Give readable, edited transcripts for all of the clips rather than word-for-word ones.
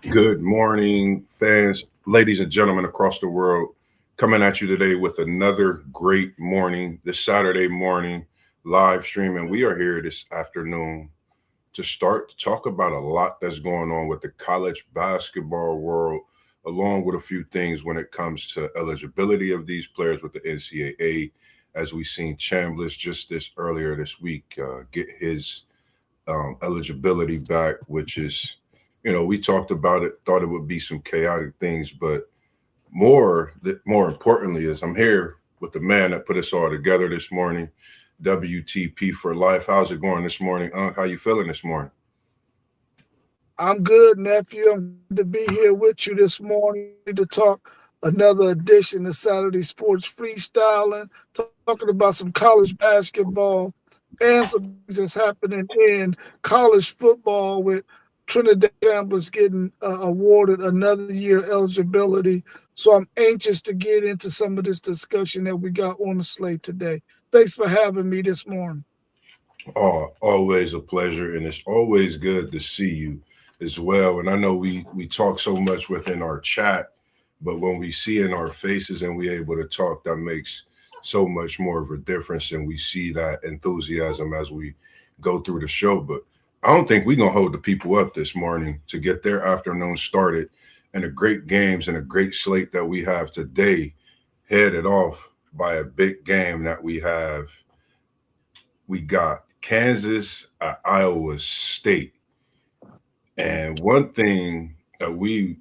Good morning, fans, ladies and gentlemen across the world. Coming at you today with another great morning, this Saturday morning live stream. And we are here this afternoon to start to talk about a lot that's going on with the college basketball world, along with a few things when it comes to eligibility of these players with the NCAA. As we seen Chambliss just this earlier this week get his eligibility back, which is, we talked about it, thought it would be some chaotic things, but more importantly is I'm here with the man that put us all together this morning, WTP for life. How's it going this morning, Unc? How you feeling this morning? I'm good, nephew. I'm glad to be here with you this morning to talk another edition of Saturday Sports Freestyling, talking about some college basketball and some things that's happening in college football with Trinidad Gamblers getting awarded another year eligibility. So I'm anxious to get into some of this discussion that we got on the slate today. Thanks for having me this morning. Oh, always a pleasure, and it's always good to see you as well. And I know we talk so much within our chat, but when we see in our faces and we able to talk, that makes so much more of a difference, and we see that enthusiasm as we go through the show. But I don't think we're gonna hold the people up this morning to get their afternoon started, and the great games and a great slate that we have today, headed off by a big game that we have. We got Kansas at Iowa State. And one thing that we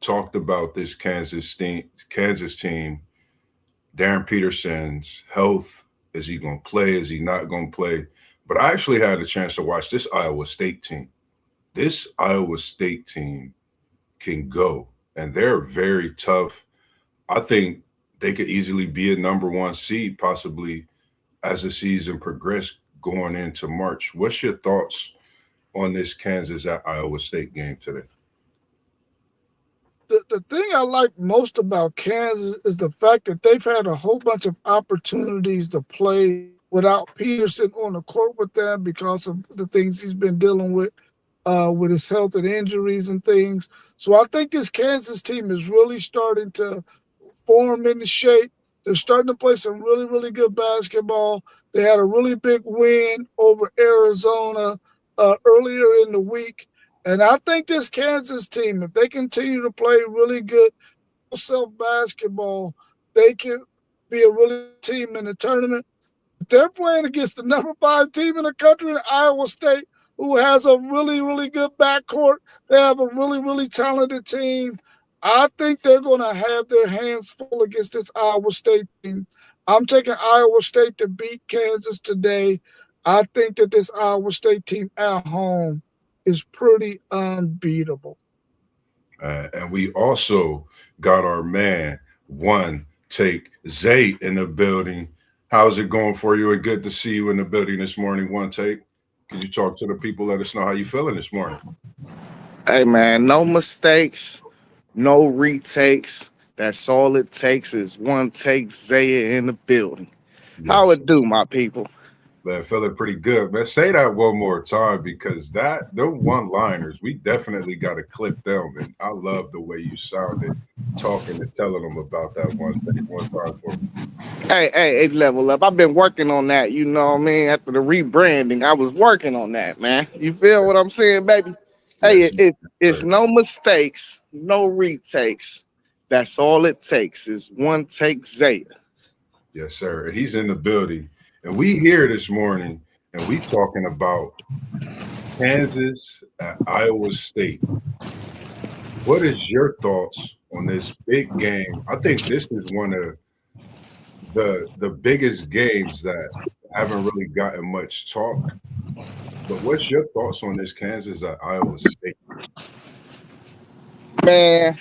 talked about this Kansas team, Darren Peterson's health. Is he going to play? Is he not going to play? But I actually had a chance to watch this Iowa State team. This Iowa State team can go, and they're very tough. I think they could easily be a number one seed, possibly as the season progressed going into March. What's your thoughts on this Kansas at Iowa State game today? The thing I like most about Kansas is the fact that they've had a whole bunch of opportunities to play without Peterson on the court with them because of the things he's been dealing with his health and injuries and things. So I think this Kansas team is really starting to form into shape. They're starting to play some really, really good basketball. They had a really big win over Arizona earlier in the week. And I think this Kansas team, if they continue to play really good self basketball, they can be a really good team in the tournament. They're playing against the number five team in the country, Iowa State, who has a really, really good backcourt. They have a really, really talented team. I think they're going to have their hands full against this Iowa State team. I'm taking Iowa State to beat Kansas today. I think that this Iowa State team at home is pretty unbeatable. And we also got our man, one take Zay in the building. How's it going for you? And good to see you in the building this morning, one take. Can you talk to the people? Let us know how you feeling this morning. Hey man, no mistakes, no retakes. That's all it takes is one take. Zaya in the building. How Yes, it do, my people? man, feeling pretty good, man. Say that one more time because the one-liners, we definitely got to clip them, and I love the way you sounded talking and telling them about that one time for me. Hey, level up. I've been working on that. You know what I mean? After the rebranding, I was working on that, man. You feel what I'm saying, baby? Hey, Yes, it's sir. no mistakes, no retakes. That's all it takes is one take. Zaya. Yes, sir. And he's in the building, and we here this morning, and we talking about Kansas at Iowa State. What is your thoughts on this big game? I think this is one of the biggest games that haven't really gotten much talk. But what's your thoughts on this Kansas at Iowa State? Man,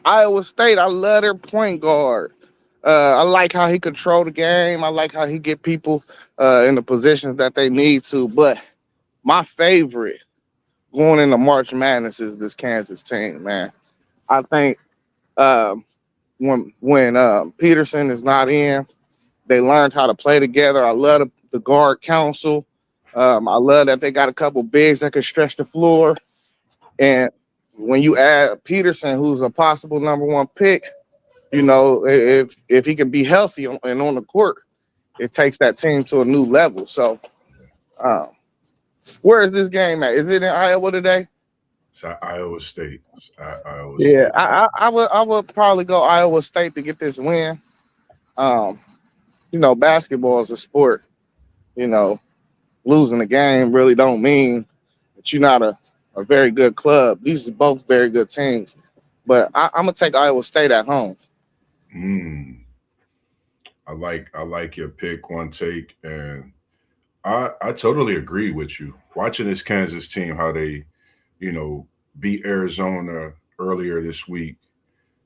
Iowa State, I love their point guard. I like how he control the game. I like how he get people in the positions that they need to. But my favorite going into March Madness is this Kansas team, man. I think um, when Peterson is not in, they learned how to play together. I love the guard council. I love that they got a couple bigs that can stretch the floor. And when you add Peterson, who's a possible number one pick, if he can be healthy and on the court, it takes that team to a new level. So, um, where is this game at? Is it in Iowa today? It's at Iowa State. Iowa Yeah, State. I would probably go Iowa State to get this win. Um, basketball is a sport. You know, losing the game really don't mean that you're not a very good club. These are both very good teams. But I'm gonna take Iowa State at home. Mm, I like your pick, one take, and I totally agree with you. Watching this Kansas team, how they, you know, beat Arizona earlier this week,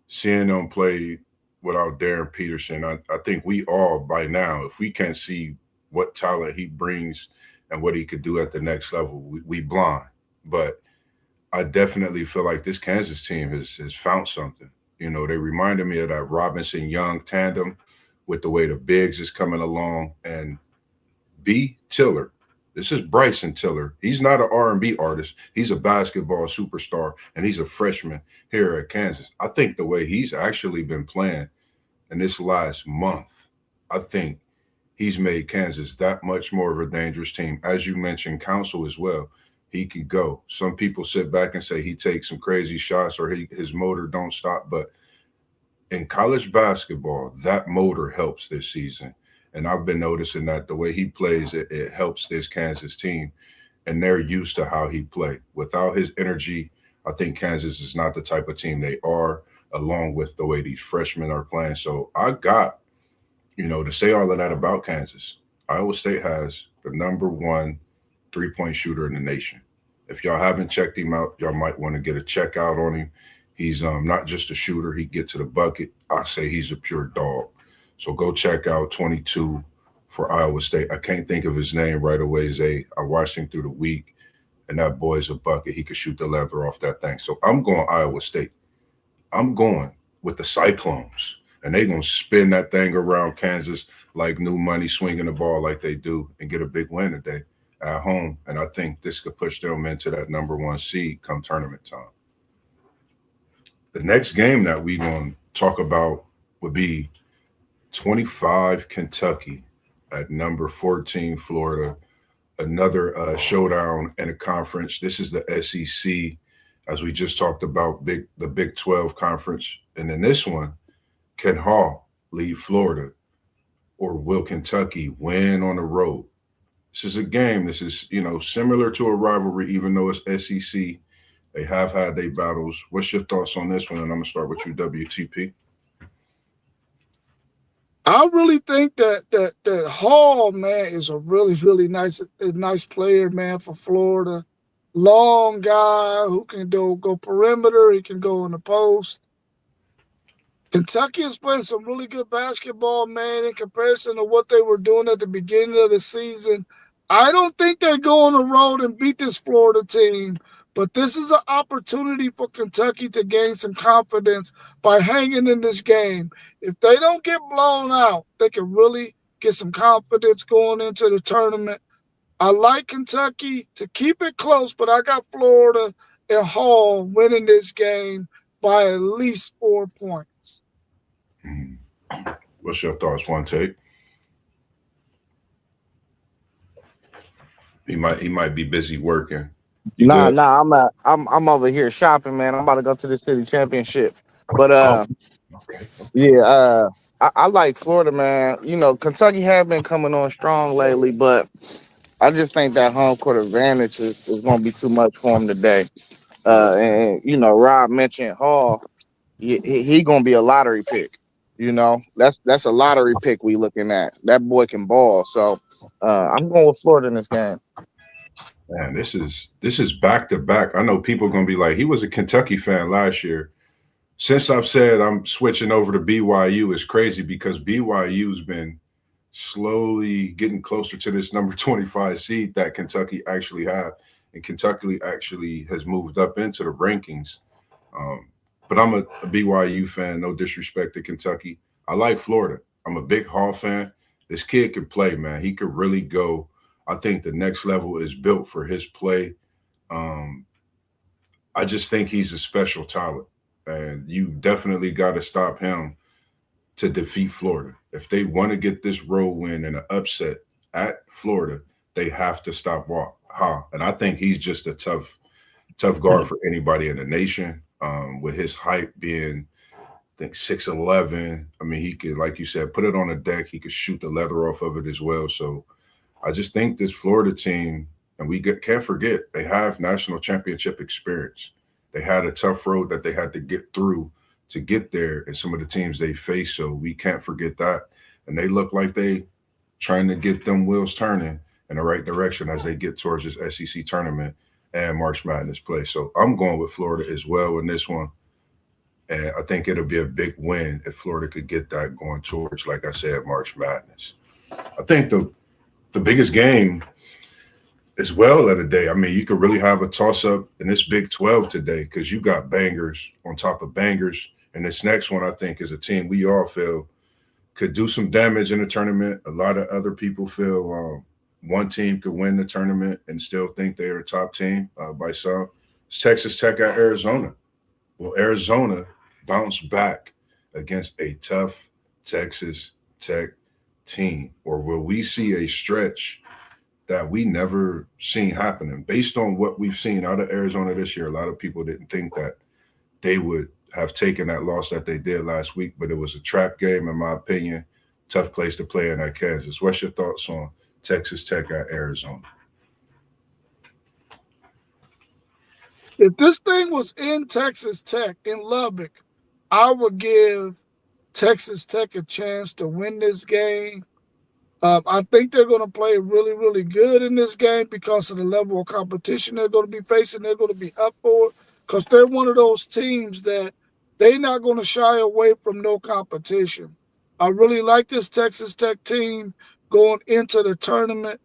seeing them play without Darren Peterson, I think we all by now, if we can't see what talent he brings and what he could do at the next level, we blind. But I definitely feel like this Kansas team has found something. They reminded me of that Robinson Young tandem with the way the Biggs is coming along and B Tiller. This is Bryson Tiller. He's not an R&B artist. He's a basketball superstar, and he's a freshman here at Kansas. I think the way he's actually been playing in this last month, I think he's made Kansas that much more of a dangerous team. As you mentioned, Council as well. He could go. Some people sit back and say he takes some crazy shots or his motor don't stop. But in college basketball, that motor helps this season. And I've been noticing that the way he plays, it helps this Kansas team. And they're used to how he played. Without his energy, I think Kansas is not the type of team they are, along with the way these freshmen are playing. So I got, to say all of that about Kansas. Iowa State has the number one three-point shooter in the nation. If y'all haven't checked him out, y'all might want to get a check out on him. He's not just a shooter. He gets to the bucket. I say he's a pure dog. So go check out 22 for Iowa State. I can't think of his name right away, Zay. I watched him through the week, and that boy's a bucket. He could shoot the leather off that thing. So I'm going Iowa State. I'm going with the Cyclones, and they're going to spin that thing around Kansas like new money, swinging the ball like they do, and get a big win today at home. And I think this could push them into that number one seed come tournament time. The next game that we're going to talk about would be 25 Kentucky at number 14 Florida. Another showdown in a conference. This is the SEC, as we just talked about, the Big 12 conference. And in this one, can Hall lead Florida, or will Kentucky win on the road? This is a game. This is, similar to a rivalry, even though it's SEC. They have had their battles. What's your thoughts on this one? And I'm going to start with you, WTP. I really think that Hall, man, is a really, really nice player, man, for Florida. Long guy who can go perimeter. He can go in the post. Kentucky is playing some really good basketball, man, in comparison to what they were doing at the beginning of the season. I don't think they go on the road and beat this Florida team, but this is an opportunity for Kentucky to gain some confidence by hanging in this game. If they don't get blown out, they can really get some confidence going into the tournament. I like Kentucky to keep it close, but I got Florida and Hall winning this game by at least 4 points. What's your thoughts, one take? He might be busy working. You Nah, good? nah, I'm over here shopping, man. I'm about to go to the city championship. But Oh, okay. yeah, I like Florida, man. Kentucky have been coming on strong lately, but I just think that home court advantage is going to be too much for him today. And Rob mentioned Hall. He going to be a lottery pick. That's a lottery pick we looking at. That boy can ball. So I'm going with Florida in this game. Man, this is back to back. I know people are gonna be like, he was a Kentucky fan last year. Since I've said I'm switching over to BYU, it's crazy because BYU's been slowly getting closer to this number 25 seed that Kentucky actually have, and Kentucky actually has moved up into the rankings. But I'm a BYU fan. No disrespect to Kentucky. I like Florida. I'm a big Hall fan. This kid can play, man. He could really go. I think the next level is built for his play. Um, I just think he's a special talent, and you definitely got to stop him to defeat Florida. If they want to get this road win and an upset at Florida, they have to stop Ha. And I think he's just a tough guard for anybody in the nation. With his height being, I think 6'11". I mean, he could, like you said, put it on the deck. He could shoot the leather off of it as well. So I just think this Florida team, and can't forget, they have national championship experience. They had a tough road that they had to get through to get there, and some of the teams they face. So we can't forget that. And they look like they trying to get them wheels turning in the right direction as they get towards this SEC tournament and March Madness play. So I'm going with Florida as well in this one. And I think it'll be a big win if Florida could get that going towards, like I said, March Madness. I think the biggest game as well of the day. I mean, you could really have a toss up in this Big 12 today because you got bangers on top of bangers. And this next one, I think, is a team we all feel could do some damage in the tournament. A lot of other people feel one team could win the tournament and still think they're a top team by some. It's Texas Tech at Arizona. Well, Arizona bounced back against a tough Texas Tech team, or will we see a stretch that we never seen happening? Based on what we've seen out of Arizona this year, a lot of people didn't think that they would have taken that loss that they did last week, but it was a trap game, in my opinion. Tough place to play in at Kansas. What's your thoughts on Texas Tech at Arizona? If this thing was in Texas Tech, in Lubbock, I would give Texas Tech a chance to win this game. I think they're going to play really, really good in this game because of the level of competition they're going to be facing. They're going to be up for it because they're one of those teams that they're not going to shy away from no competition. I really like this Texas Tech team going into the tournament,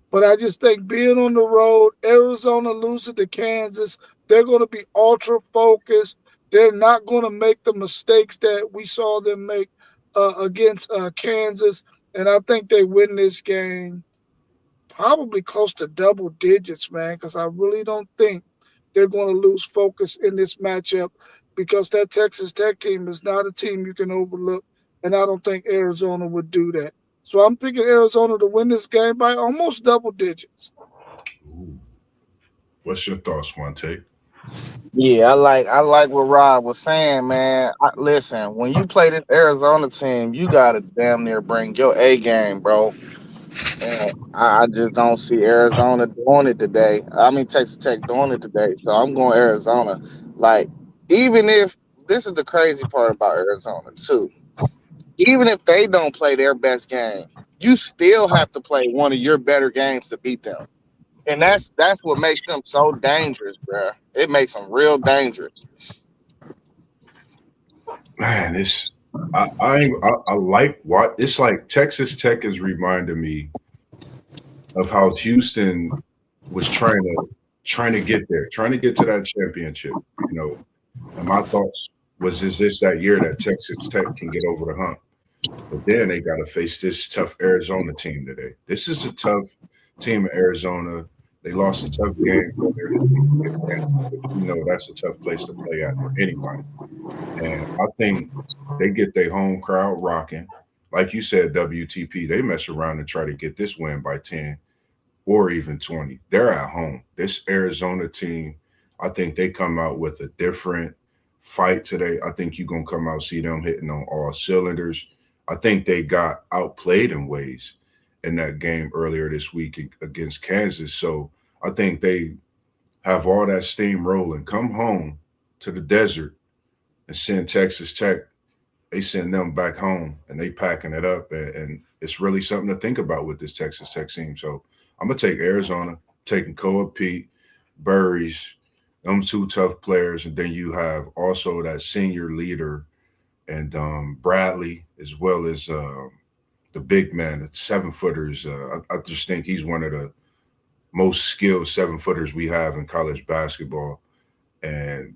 but I just think being on the road, Arizona losing to Kansas, they're going to be ultra focused. They're not going to make the mistakes that we saw them make against Kansas. And I think they win this game probably close to double digits, man, because I really don't think they're going to lose focus in this matchup because that Texas Tech team is not a team you can overlook. And I don't think Arizona would do that. So I'm picking Arizona to win this game by almost double digits. Ooh. What's your thoughts, Monte? Yeah, I like what Rob was saying, man. Listen, when you play this Arizona team, you gotta damn near bring your A game, bro. And I just don't see Arizona doing it today. I mean Texas Tech doing it today. So I'm going Arizona. Like, even if this is the crazy part about Arizona too. Even if they don't play their best game, you still have to play one of your better games to beat them. And that's what makes them so dangerous, bro. It makes them real dangerous. Man, I like what it's like. Texas Tech is reminding me of how Houston was trying to get there, trying to get to that championship. You know, and my thoughts was, is this that year that Texas Tech can get over the hump? But then they got to face this tough Arizona team today. This is a tough team, Arizona. They lost a tough game earlier this week against Kansas, but you know that's a tough place to play at for anybody. And I think they get their home crowd rocking. Like you said, WTP, they mess around and try to get this win by 10 or even 20. They're at home. This Arizona team, I think they come out with a different fight today. I think you're going to come out, see them hitting on all cylinders. I think they got outplayed in ways in that game earlier this week against Kansas. So I think they have all that steam rolling. Come home to the desert and send Texas Tech. They send them back home and they packing it up. And it's really something to think about with this Texas Tech team. So I'm going to take Arizona, taking Koa Pete, Burries, them two tough players. And then you have also that senior leader and Bradley, as well as the big man, the 7-footers. I just think he's one of the most skilled 7-footers we have in college basketball. And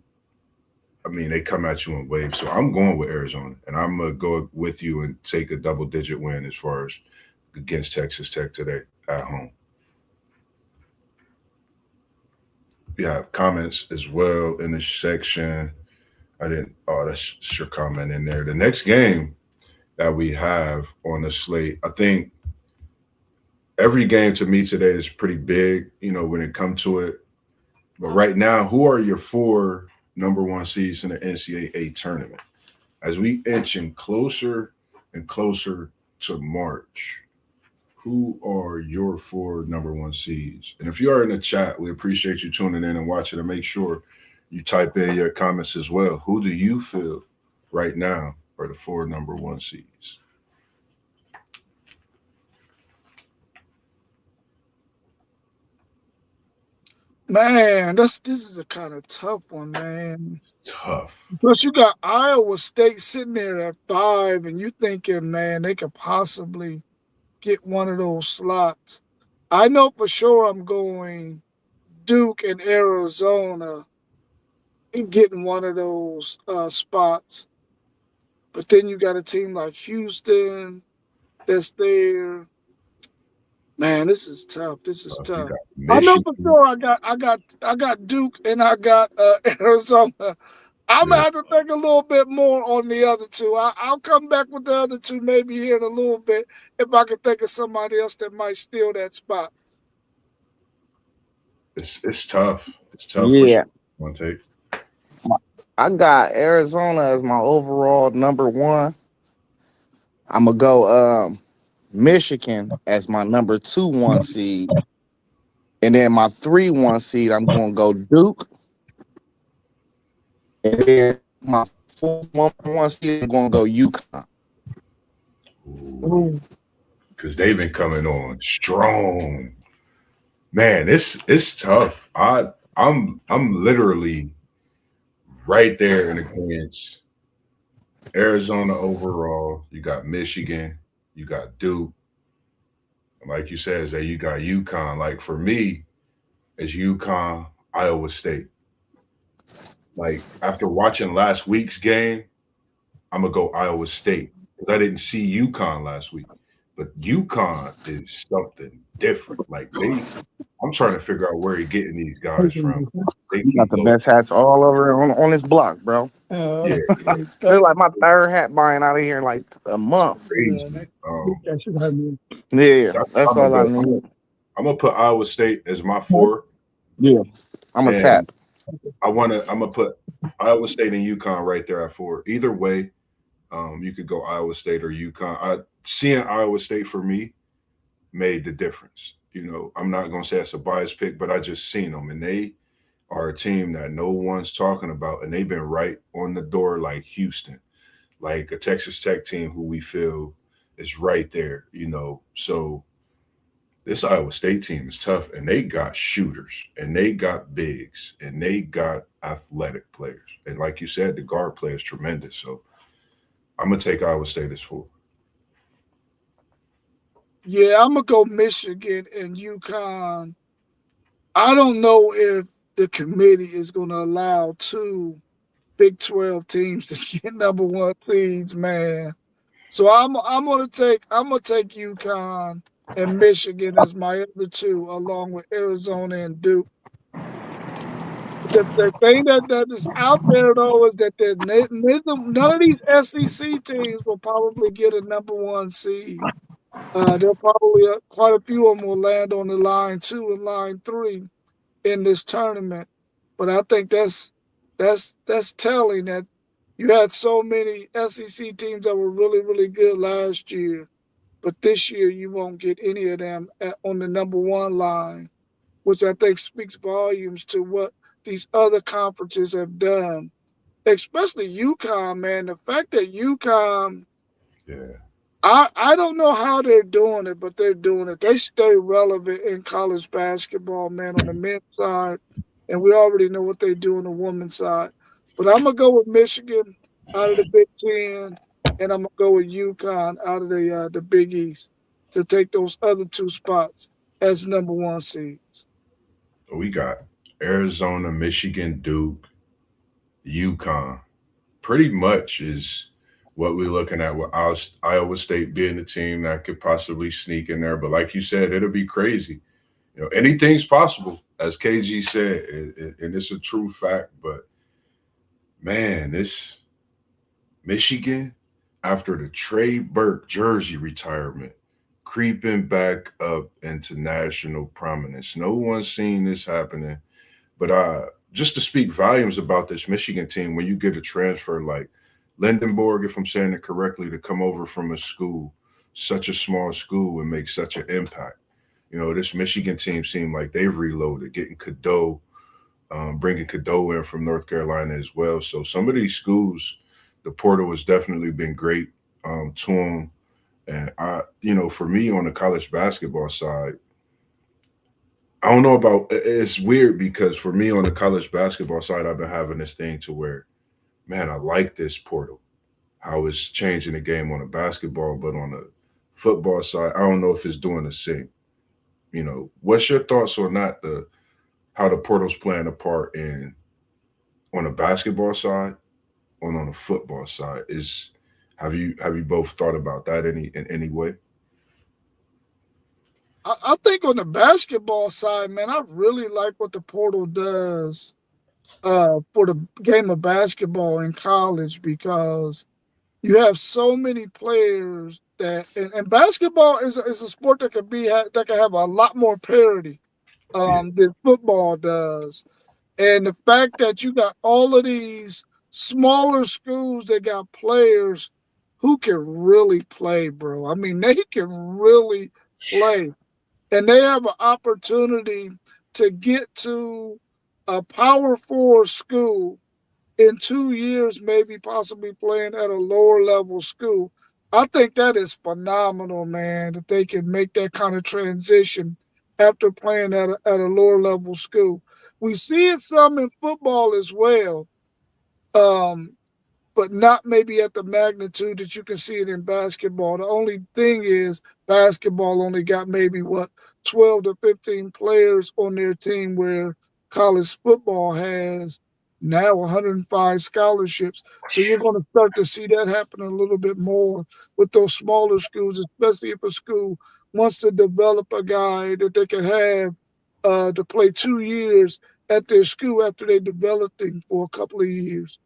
I mean, they come at you in waves. So I'm going with Arizona, and I'm going to go with you and take a double-digit win as far as against Texas Tech today at home. we have comments as well in the section. I didn't. Oh, that's your comment in there. The next game that we have on the slate, I think every game to me today is pretty big. When it comes to it. But right now, who are your four number one seeds in the NCAA tournament? As we inching closer and closer to March, who are your four number one seeds? And if you are in the chat, we appreciate you tuning in and watching. And make sure you type in your comments as well. Who do you feel right now are the four number one seeds? Man, this is a kind of tough one, man. Tough. Plus, you got Iowa State sitting there at 5, and you thinking, man, they could possibly get one of those slots. I know for sure I'm going Duke and Arizona and getting one of those spots. But then you got a team like Houston that's there. Man, this is tough. This is tough. I know for sure I got Duke and I got Arizona. I'm gonna have to think a little bit more on the other two. I'll come back with the other two maybe here in a little bit if I can think of somebody else that might steal that spot. It's tough. It's tough. Yeah. One take. I got Arizona as my overall number one. I'm gonna go Michigan as my number 2 seed. And then my 3 seed, I'm gonna go Duke. And then my 4 seed, I'm gonna go UConn. Because they've been coming on strong. Man, it's tough. I'm literally right there in the against Arizona overall. You got Michigan, you got Duke. Like you said, Zay, you got UConn. Like for me, it's UConn, Iowa State. Like after watching last week's game, I'm gonna go Iowa State because I didn't see UConn last week. But UConn is something different. Like I'm trying to figure out where you're getting these guys from. They got the best hats all over on this block, bro. Yeah. It's like my third hat buying out of here in like a month. Crazy. Yeah, that's all I need. I'm gonna put Iowa State as my 4. Yeah, I'm gonna tap. I'm gonna put Iowa State and UConn right there at 4. Either way, you could go Iowa State or UConn. Seeing Iowa State for me made the difference. I'm not gonna say it's a biased pick, but I just seen them, and they are a team that no one's talking about, and they've been right on the door like Houston, like a Texas Tech team who we feel is right there. So this Iowa State team is tough, and they got shooters, and they got bigs, and they got athletic players. And like you said, the guard play is tremendous. So I'm going to take Iowa State as 4. Yeah, I'm going to go Michigan and UConn. I don't know if the committee is going to allow 2 Big 12 teams to get number 1 seeds, man. So I'm gonna take UConn and Michigan as my other 2, along with Arizona and Duke. The thing that is out there though is that none of these SEC teams will probably get a number 1 seed. They'll probably quite a few of them will land on the line 2 and line 3 in this tournament. But I think that's telling that you had so many SEC teams that were really, really good last year, but this year you won't get any of them on the number 1 line, which I think speaks volumes to what these other conferences have done, especially UConn, man. The fact that UConn, I don't know how they're doing it, but they're doing it. They stay relevant in college basketball, man, on the men's side, and we already know what they do on the women's side. But I'm going to go with Michigan out of the Big Ten, and I'm going to go with UConn out of the Big East to take those other 2 spots as number 1 seeds. We got Arizona, Michigan, Duke, UConn. Pretty much is what we're looking at with Iowa State being the team that could possibly sneak in there. But like you said, it'll be crazy. Anything's possible. as KG said, and it's a true fact, but man, this Michigan, after the Trey Burke jersey retirement, creeping back up into national prominence. No one's seen this happening. But just to speak volumes about this Michigan team, when you get a transfer like Lindenborg, if I'm saying it correctly, to come over from a school, such a small school, and make such an impact. This Michigan team seemed like they've reloaded, getting Cadeau, bringing Cadeau in from North Carolina as well. So some of these schools, the portal has definitely been great to them. And for me on the college basketball side, I don't know about. It's weird because for me on the college basketball side, I've been having this thing to where, man, I like this portal, how it's changing the game on the basketball, but on the football side, I don't know if it's doing the same. What's your thoughts on that? The how the portal's playing a part in on the basketball side, on the football side is. Have you both thought about that in any way? I think on the basketball side, man, I really like what the portal does for the game of basketball in college because you have so many players and basketball is a sport that that can have a lot more parity Yeah, than football does. And the fact that you got all of these smaller schools that got players who can really play, bro. I mean, they can really play. And they have an opportunity to get to a Power Four school in 2 years, maybe possibly playing at a lower level school. I think that is phenomenal, man, that they can make that kind of transition after playing at a lower level school. We see it some in football as well. Um, but not maybe at the magnitude that you can see it in basketball. The only thing is basketball only got maybe 12 to 15 players on their team where college football has now 105 scholarships. So you're going to start to see that happen a little bit more with those smaller schools, especially if a school wants to develop a guy that they can have to play 2 years at their school after they developed him for a couple of years.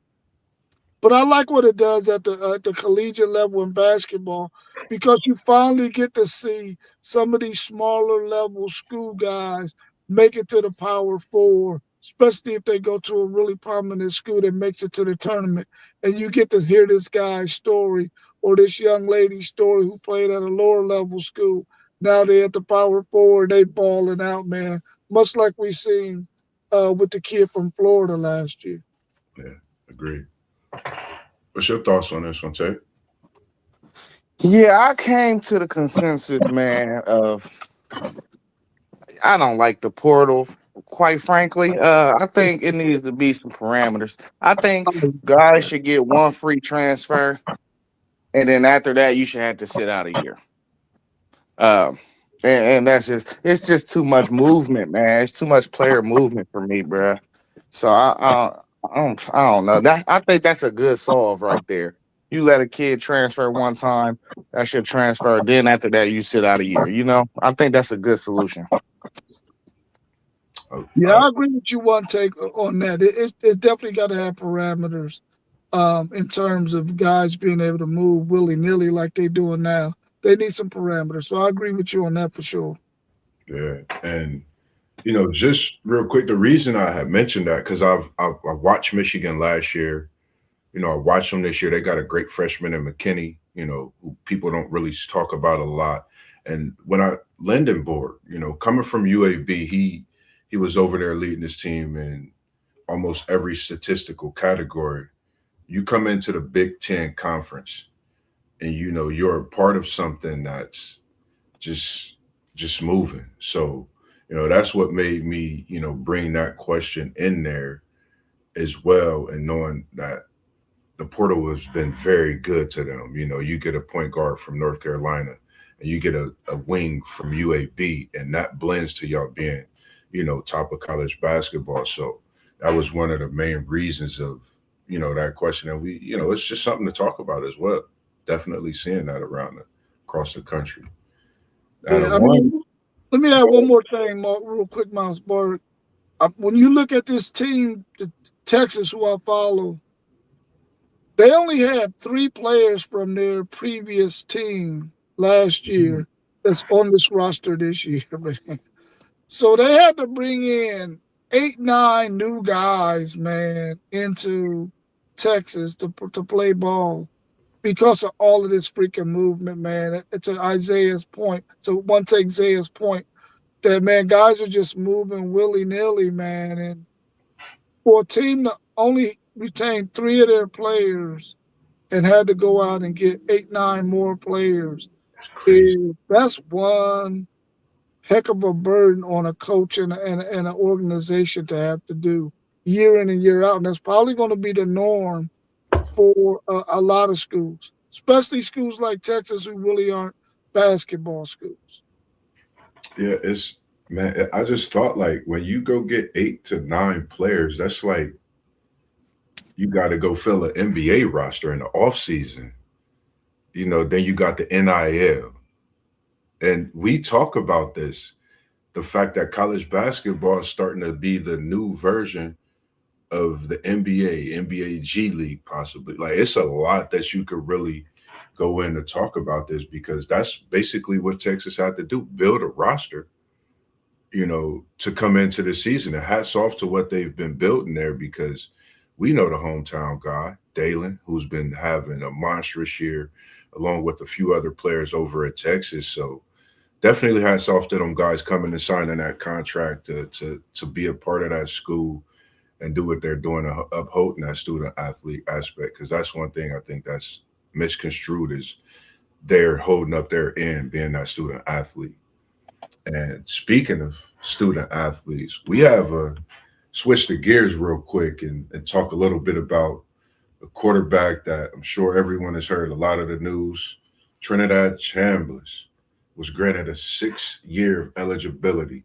But I like what it does at the collegiate level in basketball because you finally get to see some of these smaller level school guys make it to the Power Four, especially if they go to a really prominent school that makes it to the tournament, and you get to hear this guy's story or this young lady's story who played at a lower level school. Now they're at the Power Four and they balling out, man. Much like we seen with the kid from Florida last year. yeah, agreed. What's your thoughts on this one, Tate? Yeah, I came to the consensus, man, of I don't like the portal, quite frankly. I think it needs to be some parameters. I think guys should get one free transfer, and then after that, you should have to sit out a year. Um, and that's it's just too much movement, man. It's too much player movement for me, bruh. So I don't know. I think that's a good solve right there. You let a kid transfer one time, that's your transfer. Then after that, you sit out a year. I think that's a good solution. Oh, Yeah, I agree with you. One take on that. It definitely got to have parameters in terms of guys being able to move willy nilly like they doing now. They need some parameters. So I agree with you on that for sure. yeah, and just real quick, the reason I had mentioned that because I watched Michigan last year. I watched them this year. They got a great freshman in McKinney. Who people don't really talk about a lot. And when Lindenborg, coming from UAB, he was over there leading his team in almost every statistical category. You come into the Big Ten conference, and you're a part of something that's just just moving. So, that's what made me, bring that question in there as well, and knowing that the portal has been very good to them. You get a point guard from North Carolina, and you get a wing from UAB, and that blends to y'all being, top of college basketball. So that was one of the main reasons of, that question. And it's just something to talk about as well. Definitely seeing that across the country. Now, the Yeah, I one, mean, let me add one more thing, Mark, real quick, Miles Bark. when you look at this team, Texas, who I follow, they only had 3 players from their previous team last year that's on this roster this year. So they had to bring in 8, 9 new guys, man, into Texas to play ball because of all of this freaking movement, man. To Isaiah's point, to one take Isaiah's point, that, man, guys are just moving willy-nilly, man. And for a team to only retain 3 of their players and had to go out and get 8, 9 more players, It's crazy. that's one heck of a burden on a coach and an organization to have to do year in and year out. And that's probably going to be the norm for a lot of schools, especially schools like Texas who really aren't basketball schools. Yeah, it's man. I just thought like when you go get 8 to 9 players, that's like you got to go fill an NBA roster in the off season. Then you got the NIL, and we talk about this. The fact that college basketball is starting to be the new version of the NBA, NBA G League, possibly. Like it's a lot that you could really go in to talk about this because that's basically what Texas had to do: build a roster, to come into the season. And hats off to what they've been building there because we know the hometown guy, Dalen, who's been having a monstrous year, along with a few other players over at Texas. So definitely hats off to them guys coming and signing that contract to be a part of that school and do what they're doing, upholding that student athlete aspect. Because that's one thing I think that's misconstrued is they're holding up their end, being that student athlete. And speaking of student athletes, we have switch the gears real quick and talk a little bit about a quarterback that I'm sure everyone has heard a lot of the news. Trinidad Chambliss was granted a 6-year of eligibility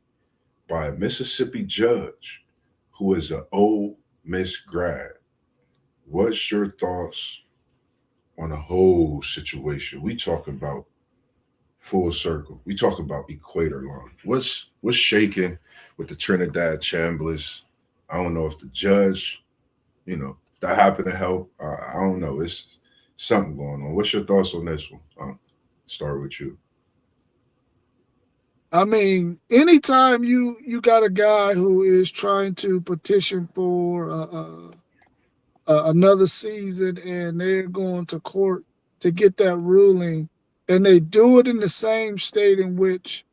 by a Mississippi judge who is an Ole Miss grad. What's your thoughts on the whole situation? We talk about full circle. We talk about equator line. What's shaking with the Trinidad Chambliss? I don't know if the judge, that happened to help. I don't know. It's something going on. What's your thoughts on this one? Start with you. I mean, anytime you got a guy who is trying to petition for another season and they're going to court to get that ruling, and they do it in the same state in which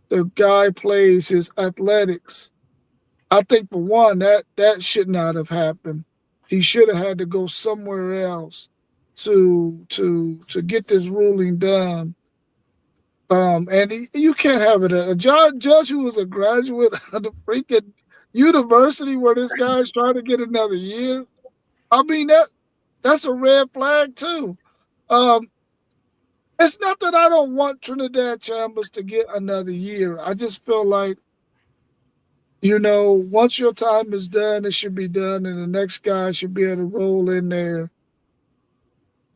the guy plays his athletics, I think for one that should not have happened. He should have had to go somewhere else to get this ruling done. And you can't have it a judge who was a graduate of the freaking university where this guy's trying to get another year. I mean that's a red flag too. Um, it's not that I don't want Trinidad Chambers to get another year. I just feel like, once your time is done, it should be done, and the next guy should be able to roll in there.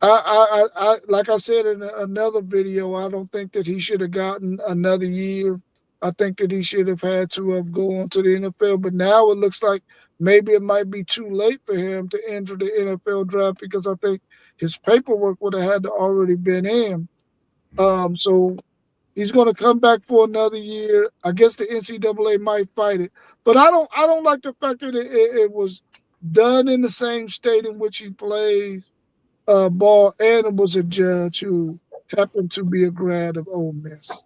I like I said in another video, I don't think that he should have gotten another year. I think that he should have had to have gone to the NFL. But now it looks like maybe it might be too late for him to enter the NFL draft because I think his paperwork would have had to already been in. So he's going to come back for another year. I guess the NCAA might fight it, but I don't like the fact that it was done in the same state in which he plays ball, and it was a judge who happened to be a grad of Ole Miss.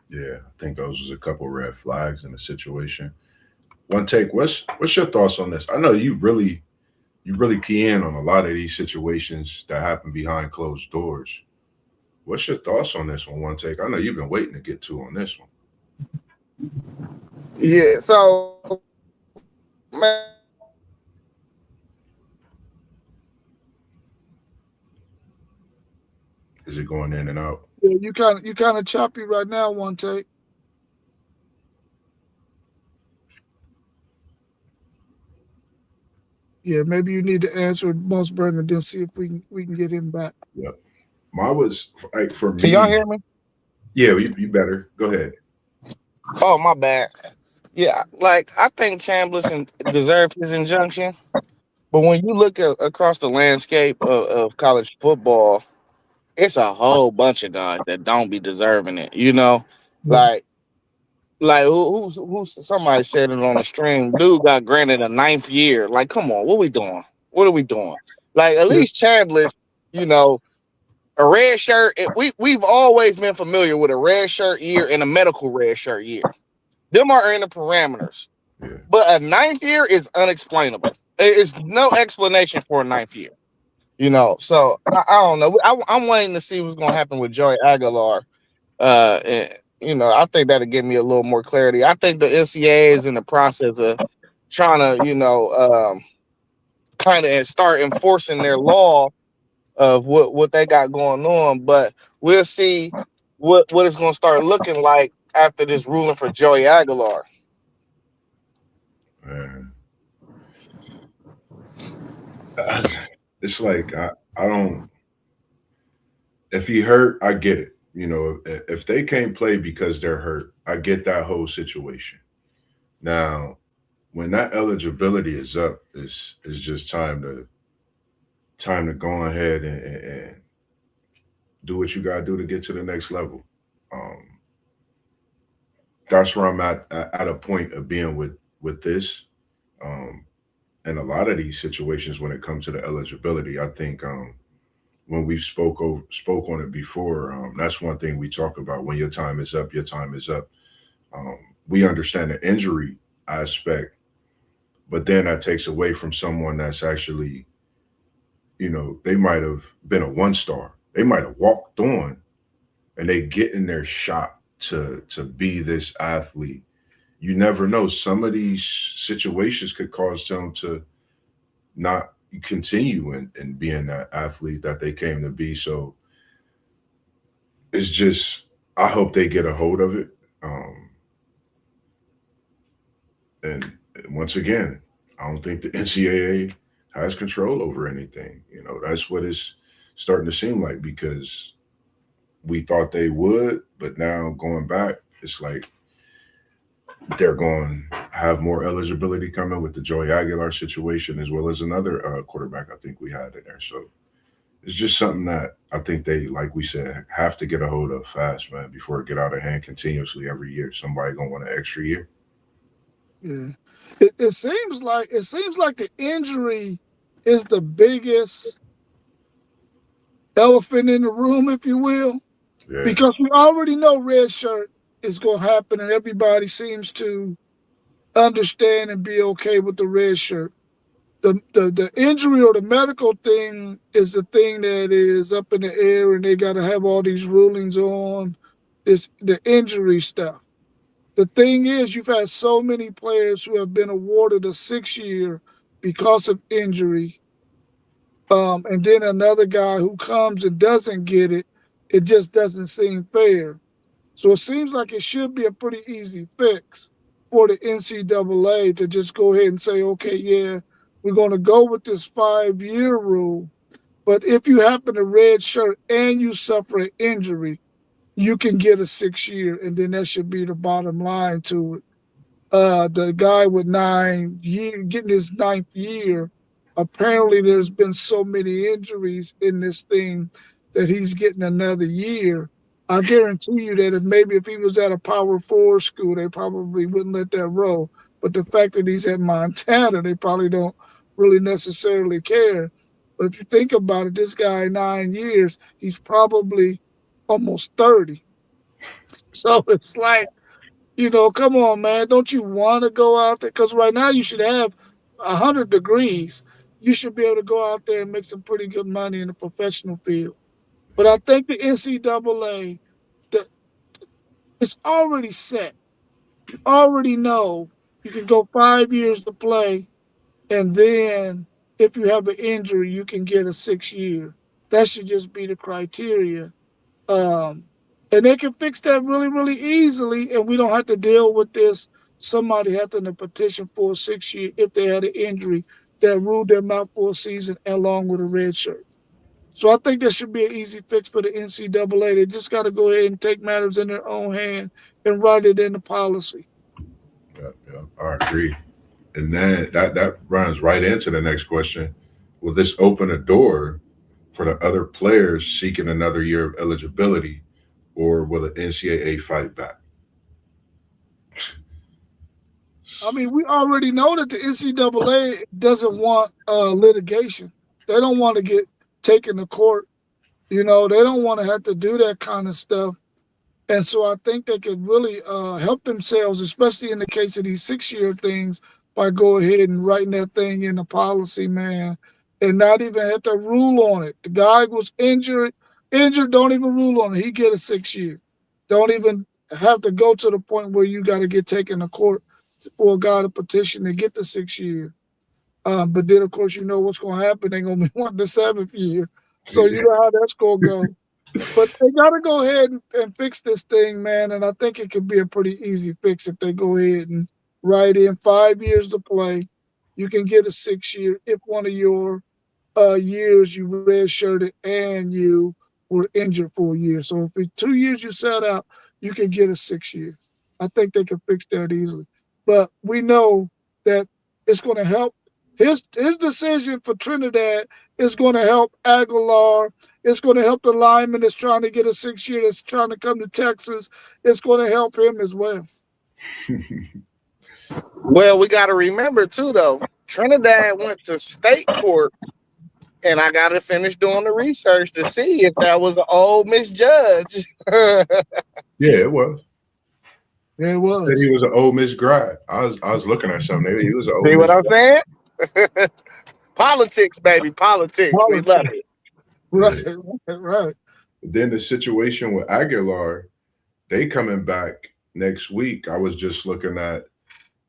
Yeah, I think those was a couple red flags in the situation. One take. What's your thoughts on this? I know you really key in on a lot of these situations that happen behind closed doors. What's your thoughts on this one? One take. I know you've been waiting to get to on this one. Yeah, so man, Is it going in and out? Yeah, you kind of choppy right now. One take. Yeah, maybe you need to answer Mossberg and then see if we can get him back. Yeah. Mine was like for can y'all me. hear me? Yeah, you better go ahead. Oh, my bad. Yeah, like I think Chambliss deserved his injunction, but when you look across the landscape of college football, it's a whole bunch of guys that don't be deserving it. You know, Yeah. like who's somebody said it on the stream. Dude got granted a ninth year. Like, come on, what we doing? What are we doing? Like, at Yeah. least Chambliss, you know, a red shirt. We've always been familiar with a red shirt year and a medical red shirt year. Them are in the parameters. Yeah. But a ninth year is unexplainable. It's no explanation for a ninth year. You know, so I don't know. I'm waiting to see what's going to happen with Joey Aguilar. And, you know, I think that'll give me a little more clarity. I think the NCAA is in the process of trying to, kind of start enforcing their law of what they got going on. But we'll see what it's going to start looking like after this ruling for Joey Aguilar. Man. It's like I don't. If he hurt, I get it. You know, if they can't play because they're hurt, I get that whole situation. Now, when that eligibility is up, it's just time to go ahead and do what you gotta do to get to the next level. Um, that's where I'm at a point of being with this. Um, and a lot of these situations when it comes to the eligibility, I think when we spoke on it before, that's one thing we talk about. When your time is up, your time is up. Um, we understand the injury aspect, but then that takes away from someone that's actually, they might have been a one star. They might have walked on and they get in their shot to be this athlete. You never know. Some of these situations could cause them to not continue in being that athlete that they came to be. So it's just I hope they get a hold of it. And once again, I don't think the NCAA has control over anything. That's what it's starting to seem like because we thought they would, but now going back, it's like they're going to have more eligibility coming with the Joey Aguilar situation as well as another quarterback I think we had in there. So it's just something that I think they, like we said, have to get a hold of fast, man, before it get out of hand continuously every year. Somebody gonna want an extra year. Yeah. It seems like the injury is the biggest elephant in the room, if you will, Yeah, because we already know red shirt is going to happen, and everybody seems to understand and be okay with the red shirt. The injury or the medical thing is the thing that is up in the air, and they got to have all these rulings on this the injury stuff. The thing is, you've had so many players who have been awarded a 6 year because of injury, and then another guy who comes and doesn't get it. It just doesn't seem fair. So it seems like it should be a pretty easy fix for the NCAA to just go ahead and say, okay, yeah, we're going to go with this 5 year rule. But if you happen to red shirt and you suffer an injury, you can get a 6 year, and then that should be the bottom line to it. The guy with 9 year getting his ninth year, apparently there's been so many injuries in this thing that he's getting another year. I guarantee you that if he was at a Power 4 school, they probably wouldn't let that roll. But the fact that he's at Montana, they probably don't really necessarily care. But if you think about it, this guy 9 years, he's probably almost 30. So it's like, come on, man. Don't you want to go out there? Because right now you should have 100 degrees. You should be able to go out there and make some pretty good money in the professional field. But I think the NCAA, the, it's already set. You already know you can go 5 years to play, and then if you have an injury, you can get a 6 year. That should just be the criteria. Um, and they can fix that really, really easily, and we don't have to deal with this. Somebody having to petition for a 6 year if they had an injury that ruled them out for a season along with a red shirt. So I think that should be an easy fix for the NCAA. They just got to go ahead and take matters in their own hand and write it in the policy. Yeah, I agree. And then that runs right into the next question. Will this open a door for the other players seeking another year of eligibility, or will the NCAA fight back? I mean, we already know that the NCAA doesn't want litigation. They don't want to get taken to court. You know, they don't want to have to do that kind of stuff. And so I think they could really help themselves, especially in the case of these 6-year things, by go ahead and writing that thing in the policy, man, and not even have to rule on it. The guy was injured, don't even rule on it. He get a 6 year. Don't even have to go to the point where you got to get taken to court for a guy to petition to get the 6 year. But then, of course, you know what's going to happen. They're going to be wanting the 7th year. So you know how that's going to go. But they got to go ahead and fix this thing, man. And I think it could be a pretty easy fix if they go ahead and write in 5 years to play. You can get a 6 year if one of your years you redshirted and you were injured for a year. So if it's 2 years you sat out, you can get a 6 year. I think they can fix that easily. But we know that it's going to help. His decision for Trinidad is going to help Aguilar. It's going to help the lineman that's trying to get a 6 year that's trying to come to Texas. It's going to help him as well. Well, we got to remember too, though. Trinidad went to state court, and I got to finish doing the research to see if that was an old misjudge. Yeah, it was. Yeah, it Said he was. was an Ole Miss grad. I was looking at something. He was an Ole See Miss what I'm grad. saying? Politics, baby, politics. We love Politics. it. Right, Yeah. right. Then the situation with Aguilar, they coming back next week. I was just looking at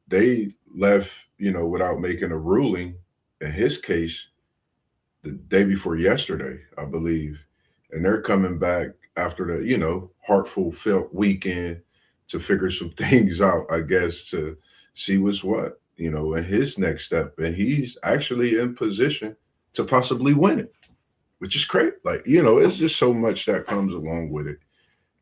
they left, without making a ruling in his case the day before yesterday, I believe. And they're coming back after the, heartful felt weekend to figure some things out, I guess, to see what's what, and his next step. And he's actually in position to possibly win it, which is great. Like, it's just so much that comes along with it.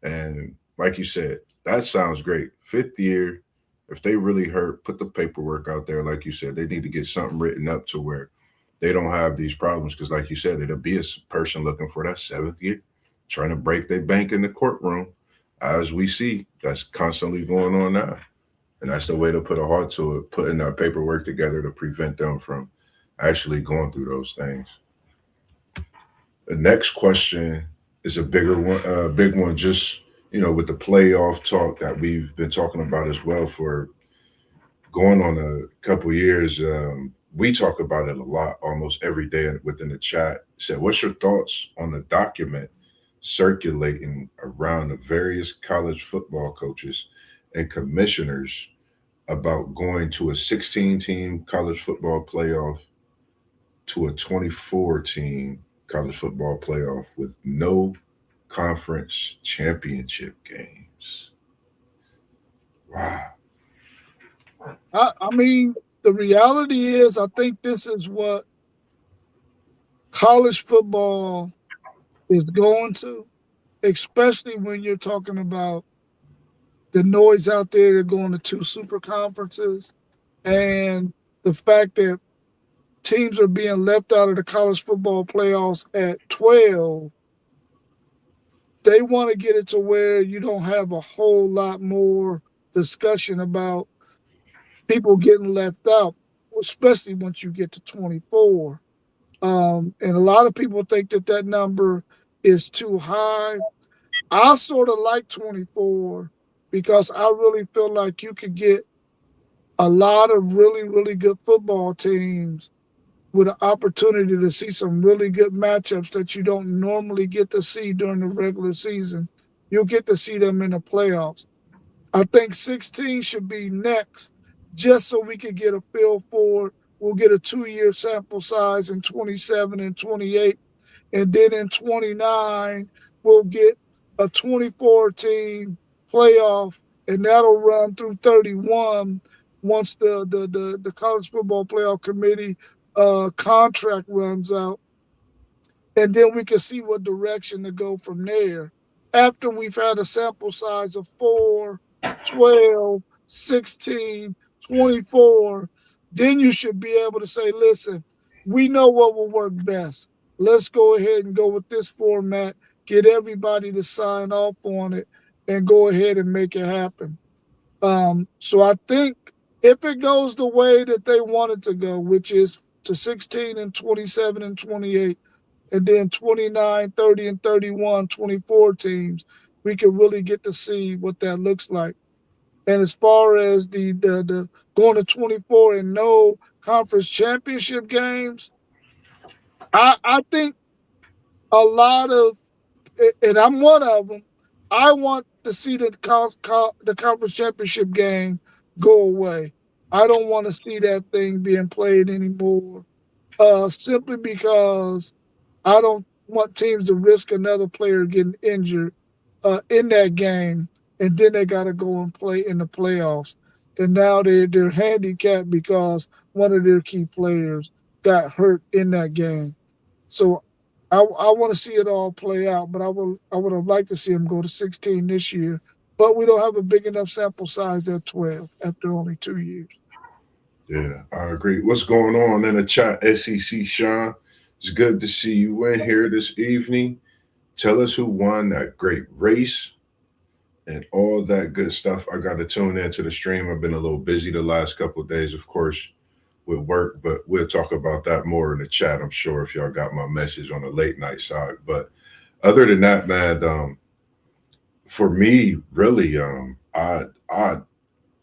And like you said, that sounds great. 5th year, if they really hurt, put the paperwork out there. Like you said, they need to get something written up to where they don't have these problems. Because, like you said, it'll be a person looking for that 7th year, trying to break their bank in the courtroom, as we see that's constantly going on now. And that's the way to put a heart to it, putting that paperwork together to prevent them from actually going through those things. The next question is a bigger one, big one. Just with the playoff talk that we've been talking about as well for going on a couple years. We talk about it a lot, almost every day within the chat. Said, what's your thoughts on the document circulating around the various college football coaches and commissioners about going to a 16-team college football playoff to a 24-team college football playoff with no conference championship games? Wow. I mean, the reality is, I think this is what college football is going to, especially when you're talking about the noise out there. They're going to 2 super conferences, and the fact that teams are being left out of the college football playoffs at 12. They want to get it to where you don't have a whole lot more discussion about people getting left out, especially once you get to 24. And a lot of people think that that number is too high. I sort of like 24 because I really feel like you could get a lot of really, really good football teams with an opportunity to see some really good matchups that you don't normally get to see during the regular season. You'll get to see them in the playoffs. I think 16 should be next, just so we can get a feel for it. We'll get a 2 year sample size in 27 and 28. And then in 29, we'll get a 24 team playoff, and that'll run through 31 once the college football playoff committee contract runs out. And then we can see what direction to go from there. After we've had a sample size of 4, 12, 16, 24, then you should be able to say, listen, we know what will work best. Let's go ahead and go with this format, get everybody to sign off on it, and go ahead and make it happen. So I think if it goes the way that they want it to go, which is to 16 and 27 and 28, and then 29, 30 and 31, 24 teams, we can really get to see what that looks like. And as far as the going to 24 and no conference championship games, I think a lot of, and I'm one of them. I want to see the conference championship game go away. I don't want to see that thing being played anymore. Simply because I don't want teams to risk another player getting injured in that game, and then they got to go and play in the playoffs. And now they're handicapped because one of their key players got hurt in that game. So I want to see it all play out, but I would have liked to see them go to 16 this year. But we don't have a big enough sample size at 12 after only 2 years. Yeah, I agree. What's going on in the chat, SEC Sean? It's good to see you in here this evening. Tell us who won that great race and all that good stuff. I got to tune into the stream. I've been a little busy the last couple of days, of course, with work, but we'll talk about that more in the chat, I'm sure, if y'all got my message on the late night side. But other than that, man, for me, really, I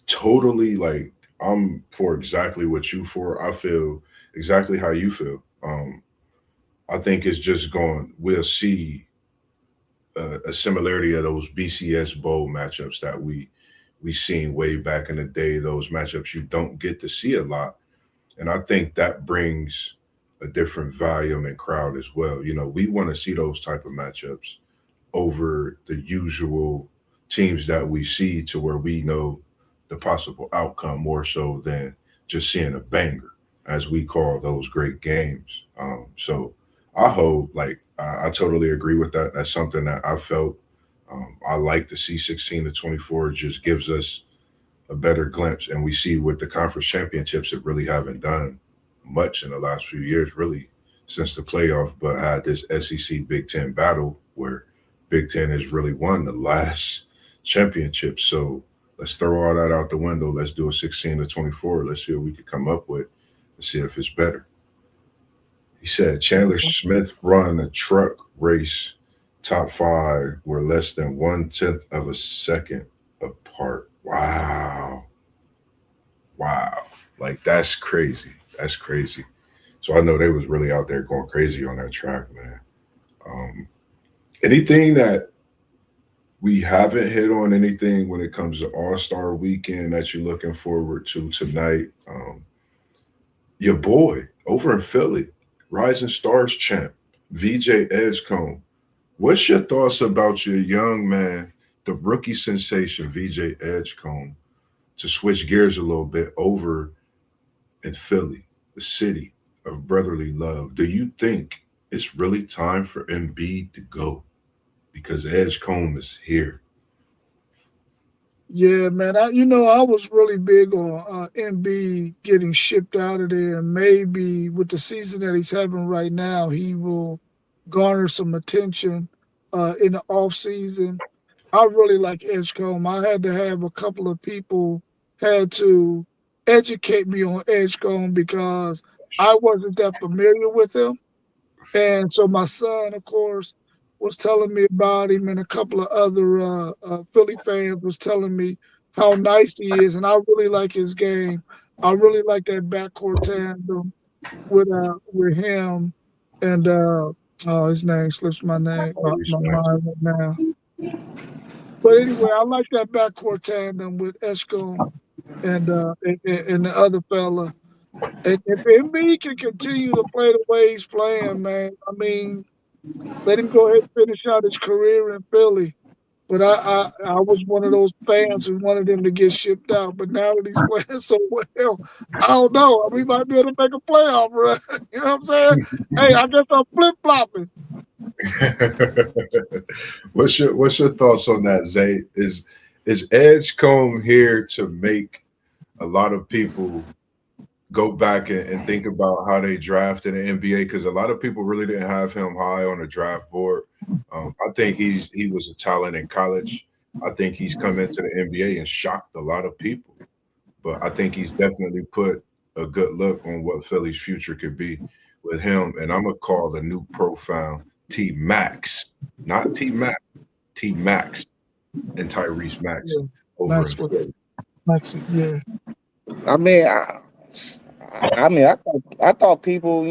totally like, I'm for exactly what you for. I feel exactly how you feel. I think it's just going. We'll see a similarity of those BCS bowl matchups that we seen way back in the day. Those matchups you don't get to see a lot, and I think that brings a different volume and crowd as well. You know, we want to see those type of matchups over the usual teams that we see, to where we know the possible outcome more so than just seeing a banger, as we call those great games. So I hope, like, I totally agree with that. That's something that I felt. I like to see 16 to 24. It just gives us a better glimpse, and we see with the conference championships, it really haven't done much in the last few years, really, since the playoff. But had this SEC Big Ten battle where Big Ten has really won the last championship. So let's throw all that out the window. Let's do a 16 to 24. Let's see what we could come up with and see if it's better. He said Chandler Smith run a truck race. Top five were less than 1/10 of a second apart. Wow. Wow. Like, that's crazy. That's crazy. So I know they was really out there going crazy on that track, man. Um, Anything that we haven't hit on, anything when it comes to All-Star Weekend that you're looking forward to tonight? Your boy over in Philly, Rising Stars champ, VJ Edgecombe. What's your thoughts about your young man, the rookie sensation, VJ Edgecombe, to switch gears a little bit over in Philly, the city of brotherly love? Do you think it's really time for Embiid to go? Because Edgecombe is here. Yeah, man. I was really big on MB getting shipped out of there, and maybe with the season that he's having right now, he will garner some attention in the off season. I really like Edgecombe. I had to have a couple of people had to educate me on Edgecombe because I wasn't that familiar with him. And so my son, of course, was telling me about him, and a couple of other Philly fans was telling me how nice he is, and I really like his game. I really like that backcourt tandem with him and oh, his name slips my mind right now. But anyway, I like that backcourt tandem with Escom and the other fella. And if Embiid can continue to play the way he's playing, man, I mean, let him go ahead and finish out his career in Philly. But I was one of those fans who wanted him to get shipped out. But now that he's playing so well, I don't know. We might be able to make a playoff run. You know what I'm saying? Hey, I guess I'm flip flopping. What's your thoughts on that, Zay? is Edgecombe here to make a lot of people go back and think about how they drafted an NBA? Because a lot of people really didn't have him high on the draft board. I think he was a talent in college. I think he's come into the NBA and shocked a lot of people. But I think he's definitely put a good look on what Philly's future could be with him. And I'm gonna call the new profile T Max, not T Max, T Max, and Tyrese Max Yeah, over in Maxwell, Philly. Maxi, yeah, I mean, I thought people,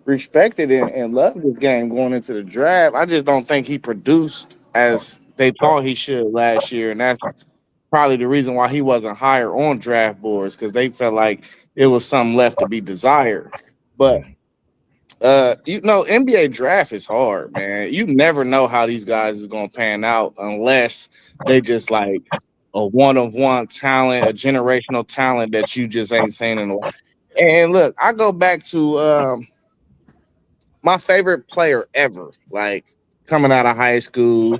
respected and loved this game going into the draft. I just don't think he produced as they thought he should last year, and that's probably the reason why he wasn't higher on draft boards because they felt like it was something left to be desired. But Mm. NBA draft is hard, man. You never know how these guys is gonna pan out unless they just like a one of one talent, a generational talent that you just ain't seen in a while. And look, I go back to my favorite player ever, like coming out of high school,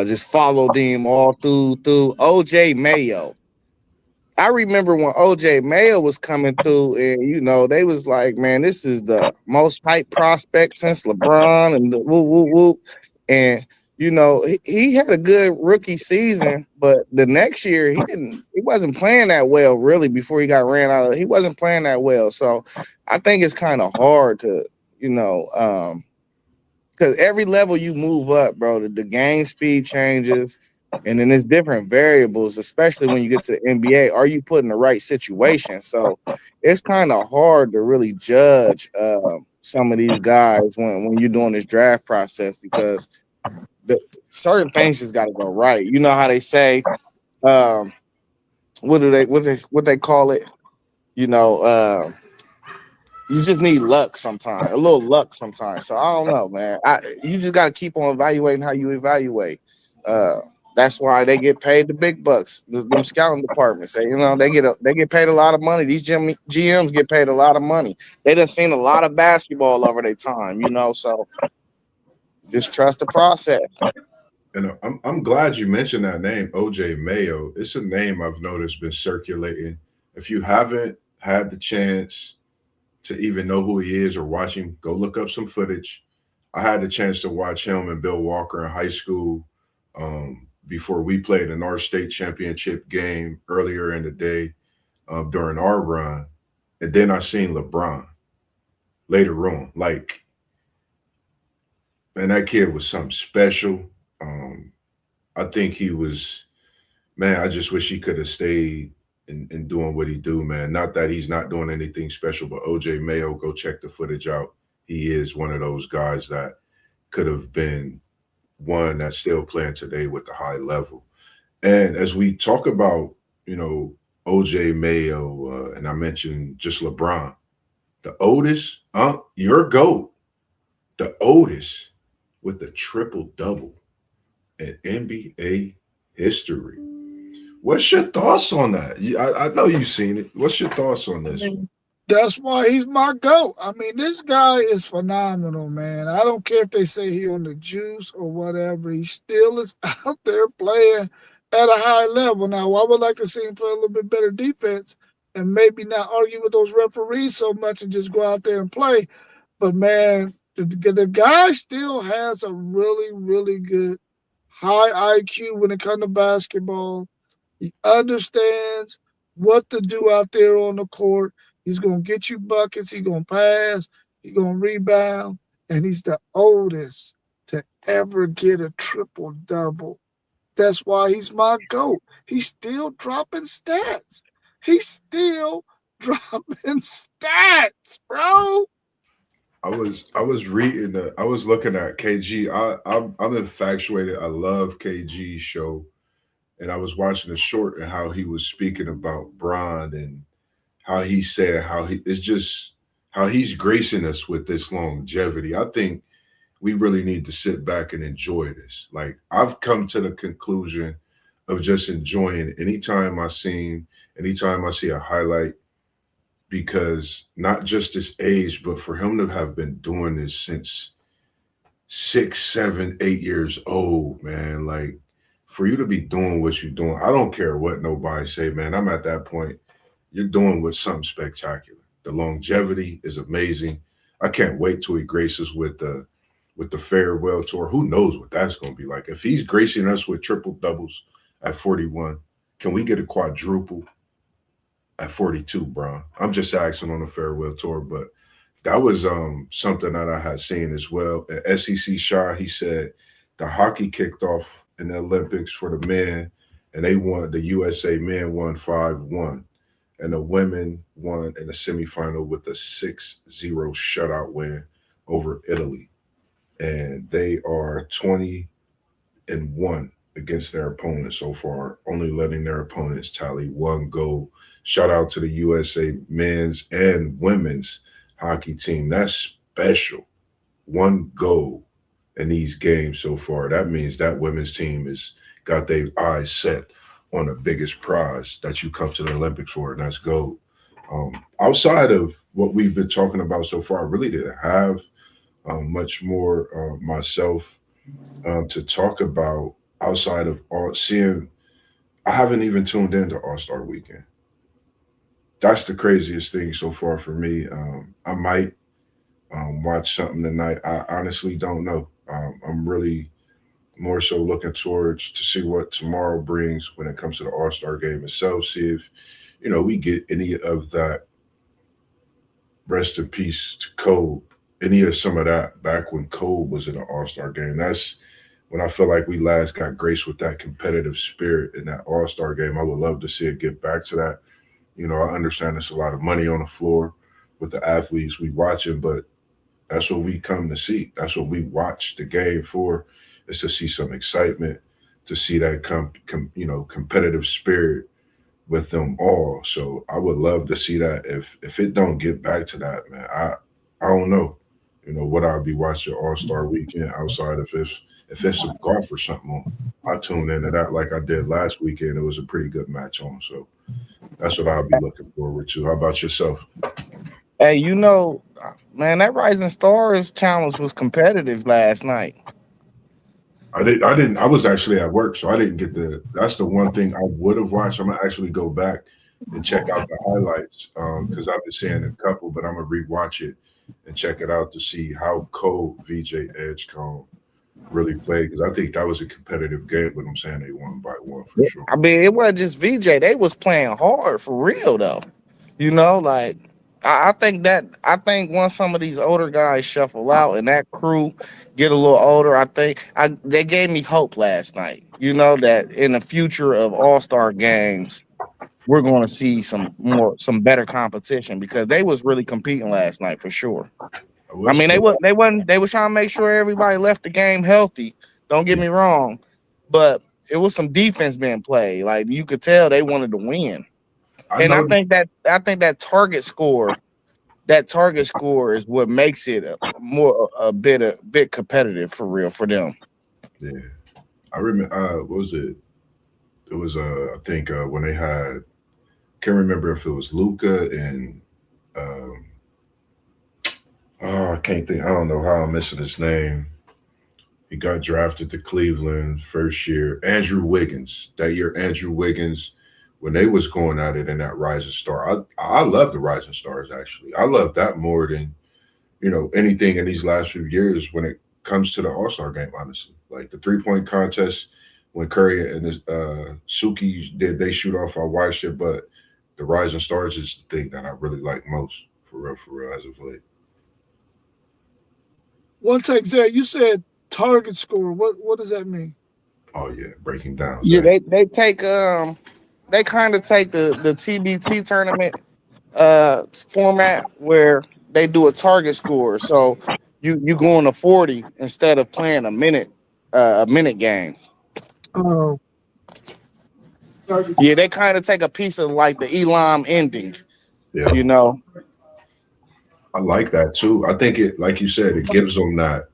just followed him all through OJ Mayo. I remember when OJ Mayo was coming through, and they was like, "Man, this is the most hype prospect since LeBron," and the woo woo woo. And he had a good rookie season, but the next year he wasn't playing that well really. Before he got ran out of, he wasn't playing that well. So I think it's kind of hard to you know. Because every level you move up, bro, the game speed changes, and then there's different variables, especially when you get to the NBA. Are you put in the right situation? So it's kind of hard to really judge some of these guys when you're doing this draft process because the certain things just got to go right. You know how they say, um, what they call it? You know, you just need luck sometimes, a little luck sometimes. So I don't know, man. You just got to keep on evaluating how you evaluate. Uh, that's why they get paid the big bucks. Them scouting departments, they get paid a lot of money. These GMs get paid a lot of money. They done seen a lot of basketball over their time. So just trust the process. And I'm glad you mentioned that name, OJ Mayo. It's a name I've noticed been circulating. If you haven't had the chance to even know who he is or watch him, go look up some footage. I had the chance to watch him and Bill Walker in high school before we played in our state championship game earlier in the day during our run. And then I seen LeBron later on. Like, man, that kid was something special. Um, I think he was, man, I just wish he could have stayed and doing what he do, man. Not that he's not doing anything special, but OJ Mayo, go check the footage out. He is one of those guys that could have been one that's still playing today with the high level. And as we talk about, you know, OJ Mayo, and I mentioned just LeBron, the oldest, your GOAT, the oldest with the triple double in NBA history. What's your thoughts on that? I know you've seen it. What's your thoughts on I this one? mean, that's why he's my goat. I mean, this guy is phenomenal, man. I don't care if they say he on the juice or whatever. He still is out there playing at a high level. Now, I would like to see him play a little bit better defense and maybe not argue with those referees so much and just go out there and play. But man, the guy still has a really, really good high IQ when it comes to basketball. He understands what to do out there on the court. He's gonna get you buckets. He's gonna pass. He's gonna rebound, and he's the oldest to ever get a triple double. That's why he's my goat. He's still dropping stats. He's still dropping stats, bro. I was reading I was looking at KG. I'm infatuated. I love KG's show, and I was watching a short and how he was speaking about Bron and how he said how he it's just how he's gracing us with this longevity. I think we really need to sit back and enjoy this. Like, I've come to the conclusion of just enjoying anytime I see a highlight, because not just his age, but for him to have been doing this since 6, 7, 8 years old, man. Like, for you to be doing what you're doing, I don't care what nobody say, man. I'm at that point. You're doing with something spectacular. The longevity is amazing. I can't wait till he graces with the farewell tour. Who knows what that's going to be like? If he's gracing us with triple doubles at 41, can we get a quadruple at 42, bro? I'm just asking on the farewell tour, but that was something that I had seen as well. At SEC Shaw, he said the hockey kicked off in the Olympics for the men, and they won. The USA men won 5-1, and the women won in the semifinal with a 6-0 shutout win over Italy, and they are 20-1 against their opponents so far, only letting their opponents tally one goal. Shout out to the USA men's and women's hockey team. That's special. One goal in these games so far. That means that women's team is got their eyes set on the biggest prize that you come to the Olympics for, and that's gold. Outside of what we've been talking about so far, I really didn't have much more myself to talk about outside of all seeing. I haven't even tuned into All Star Weekend. That's the craziest thing so far for me. I might watch something tonight. I honestly don't know. I'm really more so looking towards to see what tomorrow brings when it comes to the All Star game itself. See if we get any of that. Rest in peace to Kobe. Any of some of that back when Kobe was in the All Star game. That's when I feel like we last got graced with that competitive spirit in that All Star game. I would love to see it get back to that. I understand there's a lot of money on the floor with the athletes we watching, but that's what we come to see. That's what we watch the game for, is to see some excitement, to see that competitive spirit with them all. So I would love to see that. If it don't get back to that, man, I don't know. What I'll be watching All Star Weekend outside of if it's some golf or something on. I tune into that like I did last weekend. It was a pretty good match on. So that's what I'll be looking forward to. How about yourself? Hey, man, that Rising Stars challenge was competitive last night. I was actually at work, so I didn't get that's the one thing I would have watched. I'm gonna actually go back and check out the highlights because I've been seeing a couple, but I'm gonna rewatch it and check it out to see how cold VJ Edgecombe really played, because I think that was a competitive game, but I'm saying they won by one for sure. I mean, it wasn't just VJ; they was playing hard for real, though. Like I think once some of these older guys shuffle out and that crew get a little older, they gave me hope last night. That in the future of All Star games, we're going to see some better competition, because they was really competing last night for sure. I I was mean, cool. they was trying to make sure everybody left the game healthy. Don't get me wrong, but it was some defense being played. Like, you could tell they wanted to win. I And I know. think that target score is what makes it a bit competitive for real for them. Yeah, I remember. What was it? It was I think when they had. Can't remember if it was Luca and um, oh, I can't think. I don't know how I'm missing his name. He got drafted to Cleveland first year. Andrew Wiggins. That year, Andrew Wiggins, when they was going at it in that Rising Star. I love the Rising Stars actually. I love that more than anything in these last few years when it comes to the All Star game. Honestly, like the 3-point contest when Curry and Suki did they shoot off. I watched it, but the Rising Stars is the thing that I really like most for real as of late. One take, Zach. You said target score. What does that mean? Oh yeah, breaking down, Yeah, Zay. they kind of take the TBT tournament format where they do a target score. So you go on a 40 instead of playing a minute game. Oh, target. Yeah, they kind of take a piece of like the Elam ending, Yeah, you know. I like that too. I think it, like you said, it gives them that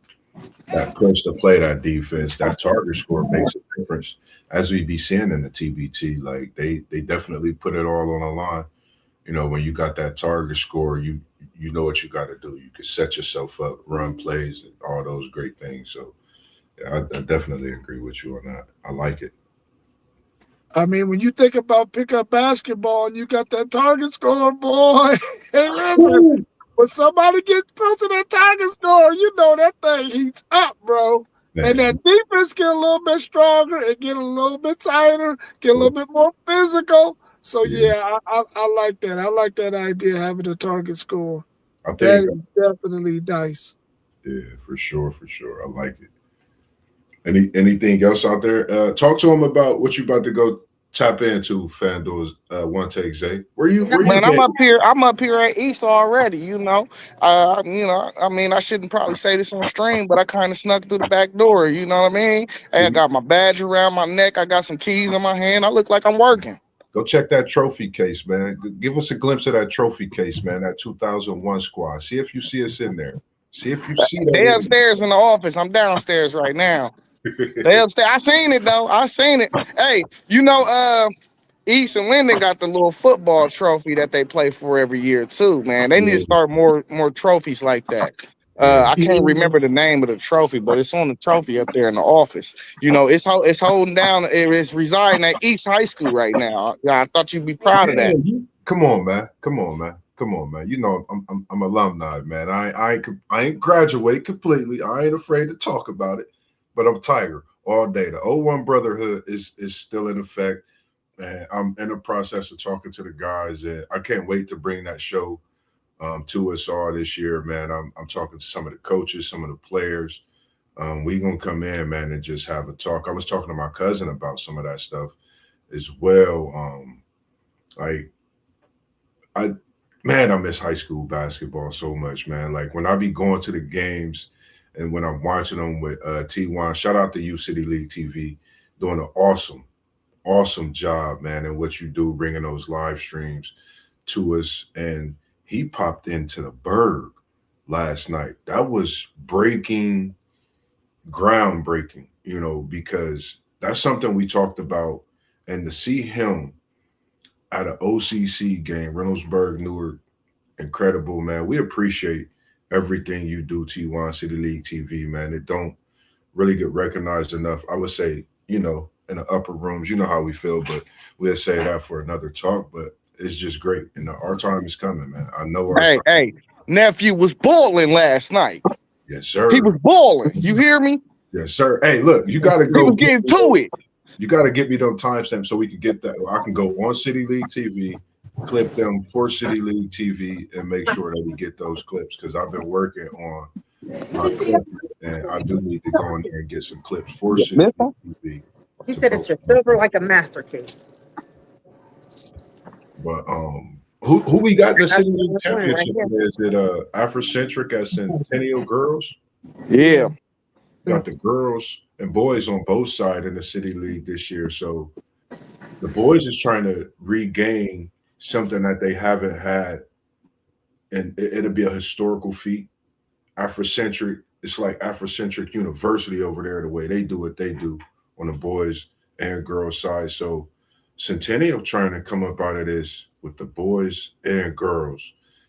push to play that defense. That target score makes a difference, as we be seeing in the TBT. Like they definitely put it all on the line. When you got that target score, you know what you got to do. You can set yourself up, run plays, and all those great things. So yeah, I definitely agree with you on that. I like it. I mean, when you think about pickup basketball and you got that target score, boy, hey, listen, when somebody gets close to that target score, you know that thing heats up, bro. And that Man, defense get a little bit stronger, it get a little bit tighter, get a little bit more physical. So yeah, yeah, I like that. I like that idea of having a target score. I That think, is definitely nice. yeah, for sure, for sure. I like it. Anything else out there? Talk to him about what you about to go tap into, FanDuel's one take, Zay. Where you Man, been? I'm up here at East already, you know. I mean, I shouldn't probably say this on stream, but I kind of snuck through the back door, you know what I mean? Hey, I got my badge around my neck, I got some keys in my hand, I look like I'm working. Go check that trophy case, man. Give us a glimpse of that trophy case, man. That 2001 squad. See if you see us in there. See if you see that They in upstairs in the office. I'm downstairs right now. there. They upstairs. I seen it though. I seen it. Hey, you know, East and Linden got the little football trophy that they play for every year too, man. They need to Yeah, start more trophies like that. yeah. I can't remember the name of the trophy, but it's on the trophy up there in the office. You know, it's holding down. It's residing at East High School right now. I thought you'd be proud of that. Come on, man. Come on, man. Come on, man. You know I'm alumni, man. I ain't graduate completely. I ain't afraid to talk about it, but I'm Tiger all day. The '01 brotherhood is still in effect, and I'm in the process of talking to the guys, and I can't wait to bring that show to us all this year, man. I'm talking to some of the coaches, some of the players. We gonna come in, man, and just have a talk. I was talking to my cousin about some of that stuff as well. Like I man, I miss high school basketball so much, man. Like when I be going to the games and when I'm watching them with T1, shout out to U City League TV, doing an awesome job, man, and what you do, bringing those live streams to us. And he popped into the Berg last night. That was groundbreaking, because that's something we talked about. And to see him at an OCC game, Reynoldsburg, Newark, incredible, man. We appreciate everything you do, T1 City League TV, man. It don't really get recognized enough. I would say, in the upper rooms, you know how we feel, but we'll say that for another talk. But it's just great. Our time is coming, man. I know our Hey, time. hey, nephew was balling last night. Yes, He sir. was balling. You hear me? Yes, sir. Hey, look, you got to He go was get getting me to it. You got to get me them timestamps so we can get that. I can go on City League TV, clip them for City League TV, and make sure that we get those clips because I've been working on my clip, and I do need to go in there and get some clips for City League TV. He said it's a silver like a master key. But who we got in the City League That's one right Championship? here. Is it Afrocentric at Centennial Girls? Yeah. Got the girls and boys on both sides in the City League this year. So the boys is trying to regain something that they haven't had, and it'll be a historical feat. Afrocentric, it's like Afrocentric University over there, the way they do what they do on the boys and girls side. So Centennial trying to come up out of this with the boys and girls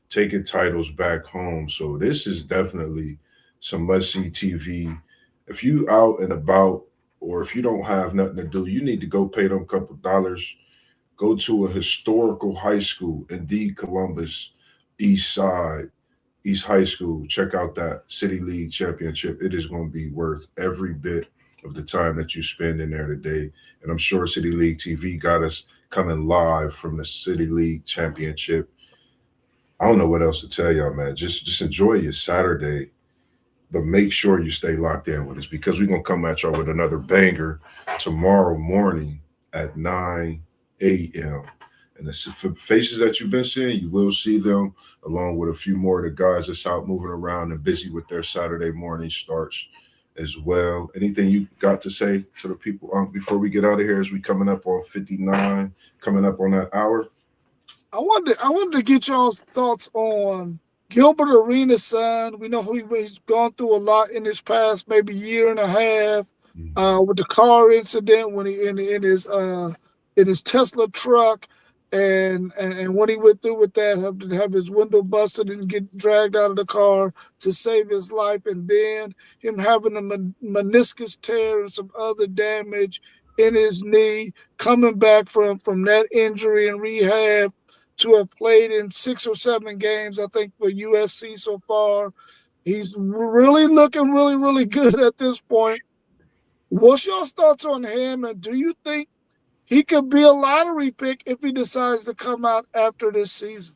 taking titles back home. So this is definitely some must-see TV. If you out and about, or if you don't have nothing to do, you need to go pay them a couple dollars. Go to a historical high school, indeed Columbus, East Side, East High School. Check out that City League Championship. It is going to be worth every bit of the time that you spend in there today. And I'm sure City League TV got us coming live from the City League Championship. I don't know what else to tell y'all, man. Just enjoy your Saturday, but make sure you stay locked in with us because we're going to come at y'all with another banger tomorrow morning at 9 a.m. And the faces that you've been seeing, you will see them along with a few more of the guys that's out moving around and busy with their Saturday morning starts as well. Anything you got to say to the people before we get out of here as we coming up on 59, coming up on that hour? I wanted to get y'all's thoughts on Gilbert Arenas' son. We know he's gone through a lot in this past maybe year and a half with the car incident when he in his Tesla truck. And when he went through with that, have his window busted and get dragged out of the car to save his life, and then him having a meniscus tear and some other damage in his knee, coming back from that injury and rehab to have played in 6 or 7 games, I think, for USC so far. He's really looking really, really good at this point. What's your thoughts on him, and do you think he could be a lottery pick if he decides to come out after this season?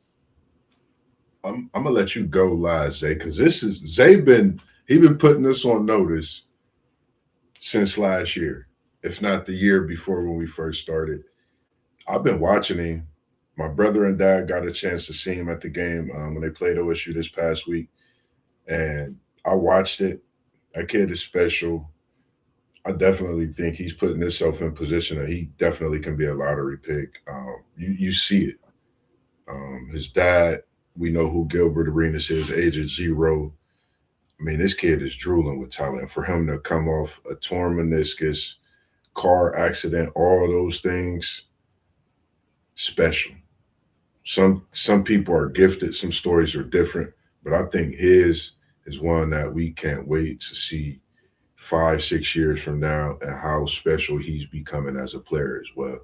I'm gonna let you go live, Zay, because this is Zay been putting this on notice since last year, if not the year before when we first started. I've been watching him. My brother and dad got a chance to see him at the game when they played OSU this past week, and I watched it. That kid is special. I definitely think he's putting himself in position that he definitely can be a lottery pick. You see it. His dad, we know who Gilbert Arenas is, Agent Zero. I mean, this kid is drooling with talent. For him to come off a torn meniscus, car accident, all of those things, special. Some people are gifted, some stories are different, but I think his is one that we can't wait to see 5, 6 years from now and how special he's becoming as a player as well.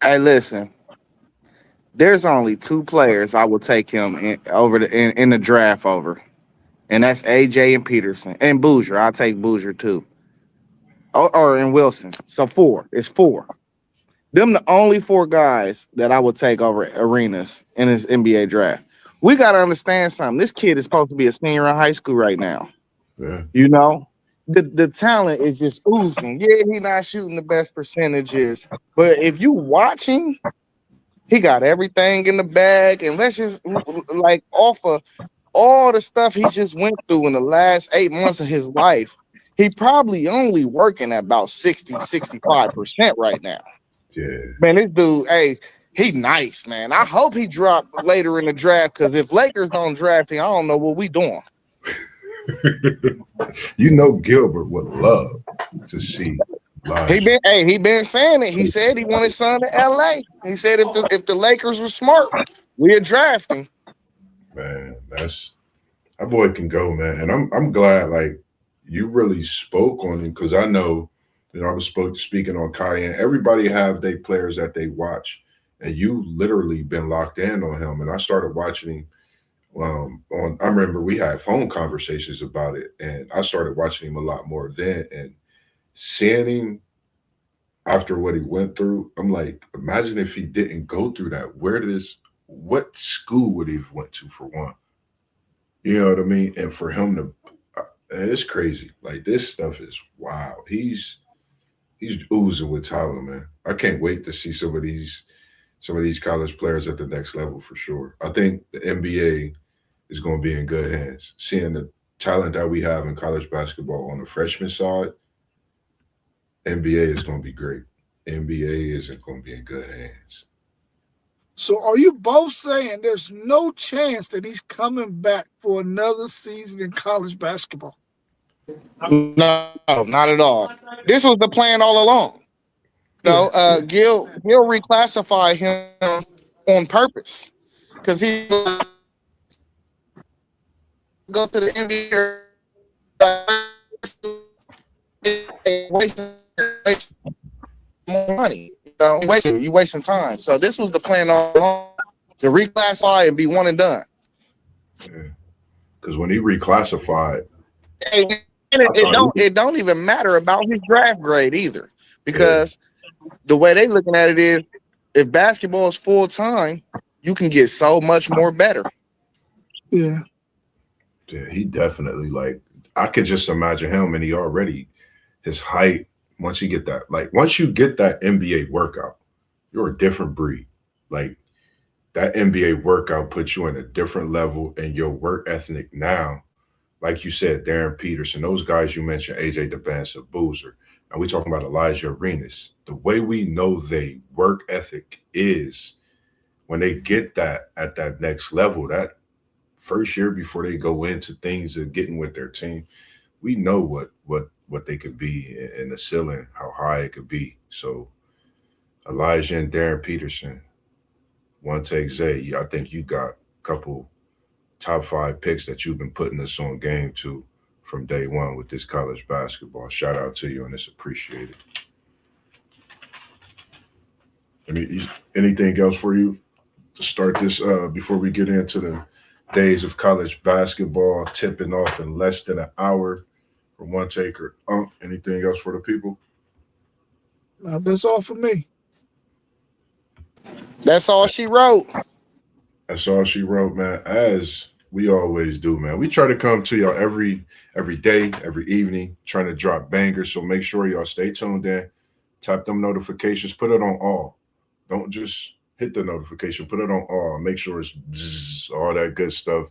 Hey, listen. There's only 2 players I will take him in the draft over, and that's AJ and Peterson and Boozer. I'll take Boozer too, or and Wilson. So 4. It's 4. Them the only 4 guys that I would take over Arenas in his NBA draft. We got to understand something. This kid is supposed to be a senior in high school right now. Yeah. You know, the talent is just oozing. Yeah, he's not shooting the best percentages, but if you watch him, he got everything in the bag. And let's just like off of all the stuff he just went through in the last 8 months of his life, he probably only working at about 60-65% right now. Yeah. Man, this dude, hey, he nice, man. I hope he dropped later in the draft, because if Lakers don't draft him, I don't know what we doing. You know Gilbert would love to see He been saying it. He said he wanted son to LA. He said if the Lakers were smart, we'd draft him. Man, that boy can go, man. And I'm glad like you really spoke on him, because I know, I was speaking on Cayenne. Everybody have their players that they watch, and you literally been locked in on him. And I started watching him I remember we had phone conversations about it, and I started watching him a lot more then, and seeing him after what he went through. I'm like, imagine if he didn't go through that. What school would he have went to, for one? You know what I mean? And for him to, it's crazy. Like, this stuff is wild. He's oozing with talent, man. I can't wait to see some of these college players at the next level for sure. I think the NBA is going to be in good hands. Seeing the talent that we have in college basketball on the freshman side, NBA is going to be great. NBA is going to be in good hands. So are you both saying there's no chance that he's coming back for another season in college basketball? No, not at all. This was the plan all along. Gil reclassified him on purpose, because he go to the NBA waste more money. You wasting time. So this was the plan all along, to reclassify and be one and done. Yeah. Because when he reclassified, it don't even matter about his draft grade either, because the way they looking at it is, if basketball is full time, you can get so much more better. Yeah. Yeah, he definitely, like, I could just imagine him, and his height, once you get that NBA workout, you're a different breed. Like, that NBA workout puts you in a different level, and your work ethic now, like you said, Darren Peterson, those guys you mentioned, AJ DeBanza, Boozer, and we talking about Elijah Arenas, the way we know they work ethic is when they get that at that next level, that first year before they go into things of getting with their team, we know what they could be in the ceiling, how high it could be. So Elijah and Darren Peterson, one take Zay, I think you got a couple top 5 picks that you've been putting us on game to from day one with this college basketball. Shout out to you, and it's appreciated. I mean, anything else for you to start this before we get into the days of college basketball tipping off in less than an hour from one taker? Anything else for the people? That's all for me. That's all she wrote. That's all she wrote, man. As we always do, man. We try to come to y'all every day, every evening, trying to drop bangers. So make sure y'all stay tuned in. Tap them notifications. Put it on all. Don't just hit the notification. Put it on all. Make sure it's bzzz, all that good stuff.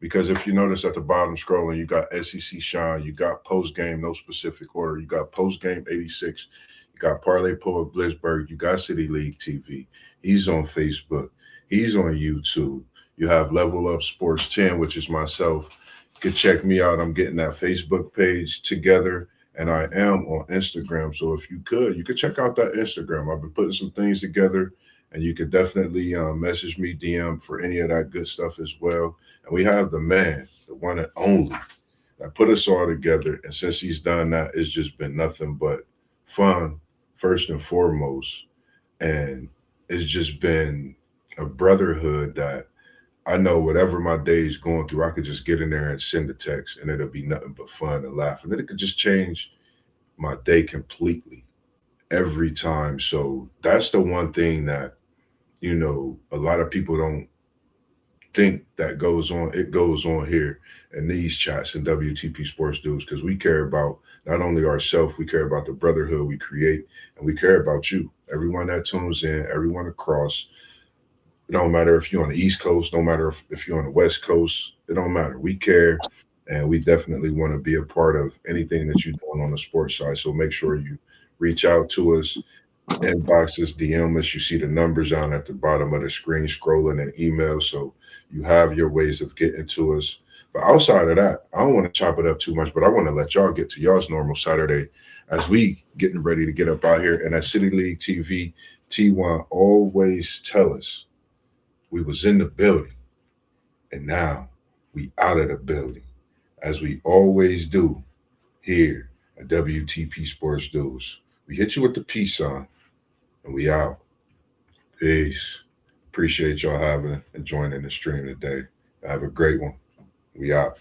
Because if you notice at the bottom scrolling, you got SEC Shine, you got post game, no specific order. You got post game 86. You got Parlay Poet Blitzberg. You got City League TV. He's on Facebook. He's on YouTube. You have Level Up Sports 10, which is myself. You can check me out. I'm getting that Facebook page together, and I am on Instagram. So if you could check out that Instagram. I've been putting some things together, and you could definitely message me, DM for any of that good stuff as well. And we have the man, the one and only, that put us all together. And since he's done that, it's just been nothing but fun, first and foremost. And it's just been a brotherhood that I know whatever my day is going through, I could just get in there and send a text and it'll be nothing but fun and laugh. And it could just change my day completely every time. So that's the one thing that, a lot of people don't think that goes on. It goes on here in these chats and WTP Sports Dudes, because we care about not only ourselves, we care about the brotherhood we create, and we care about you, everyone that tunes in, everyone across. It don't matter if you're on the East Coast, don't matter if you're on the West Coast, it don't matter. We care, and we definitely want to be a part of anything that you're doing on the sports side. So make sure you reach out to us, inbox us, DM us. You see the numbers down at the bottom of the screen, scrolling and email. So you have your ways of getting to us. But outside of that, I don't want to chop it up too much, but I want to let y'all get to y'all's normal Saturday as we getting ready to get up out here. And at City League TV, T1 always tell us we was in the building and now we out of the building, as we always do here at WTP Sports Dudes. We hit you with the peace sign and we out. Peace. Appreciate y'all having and joining the stream today. Have a great one. We out.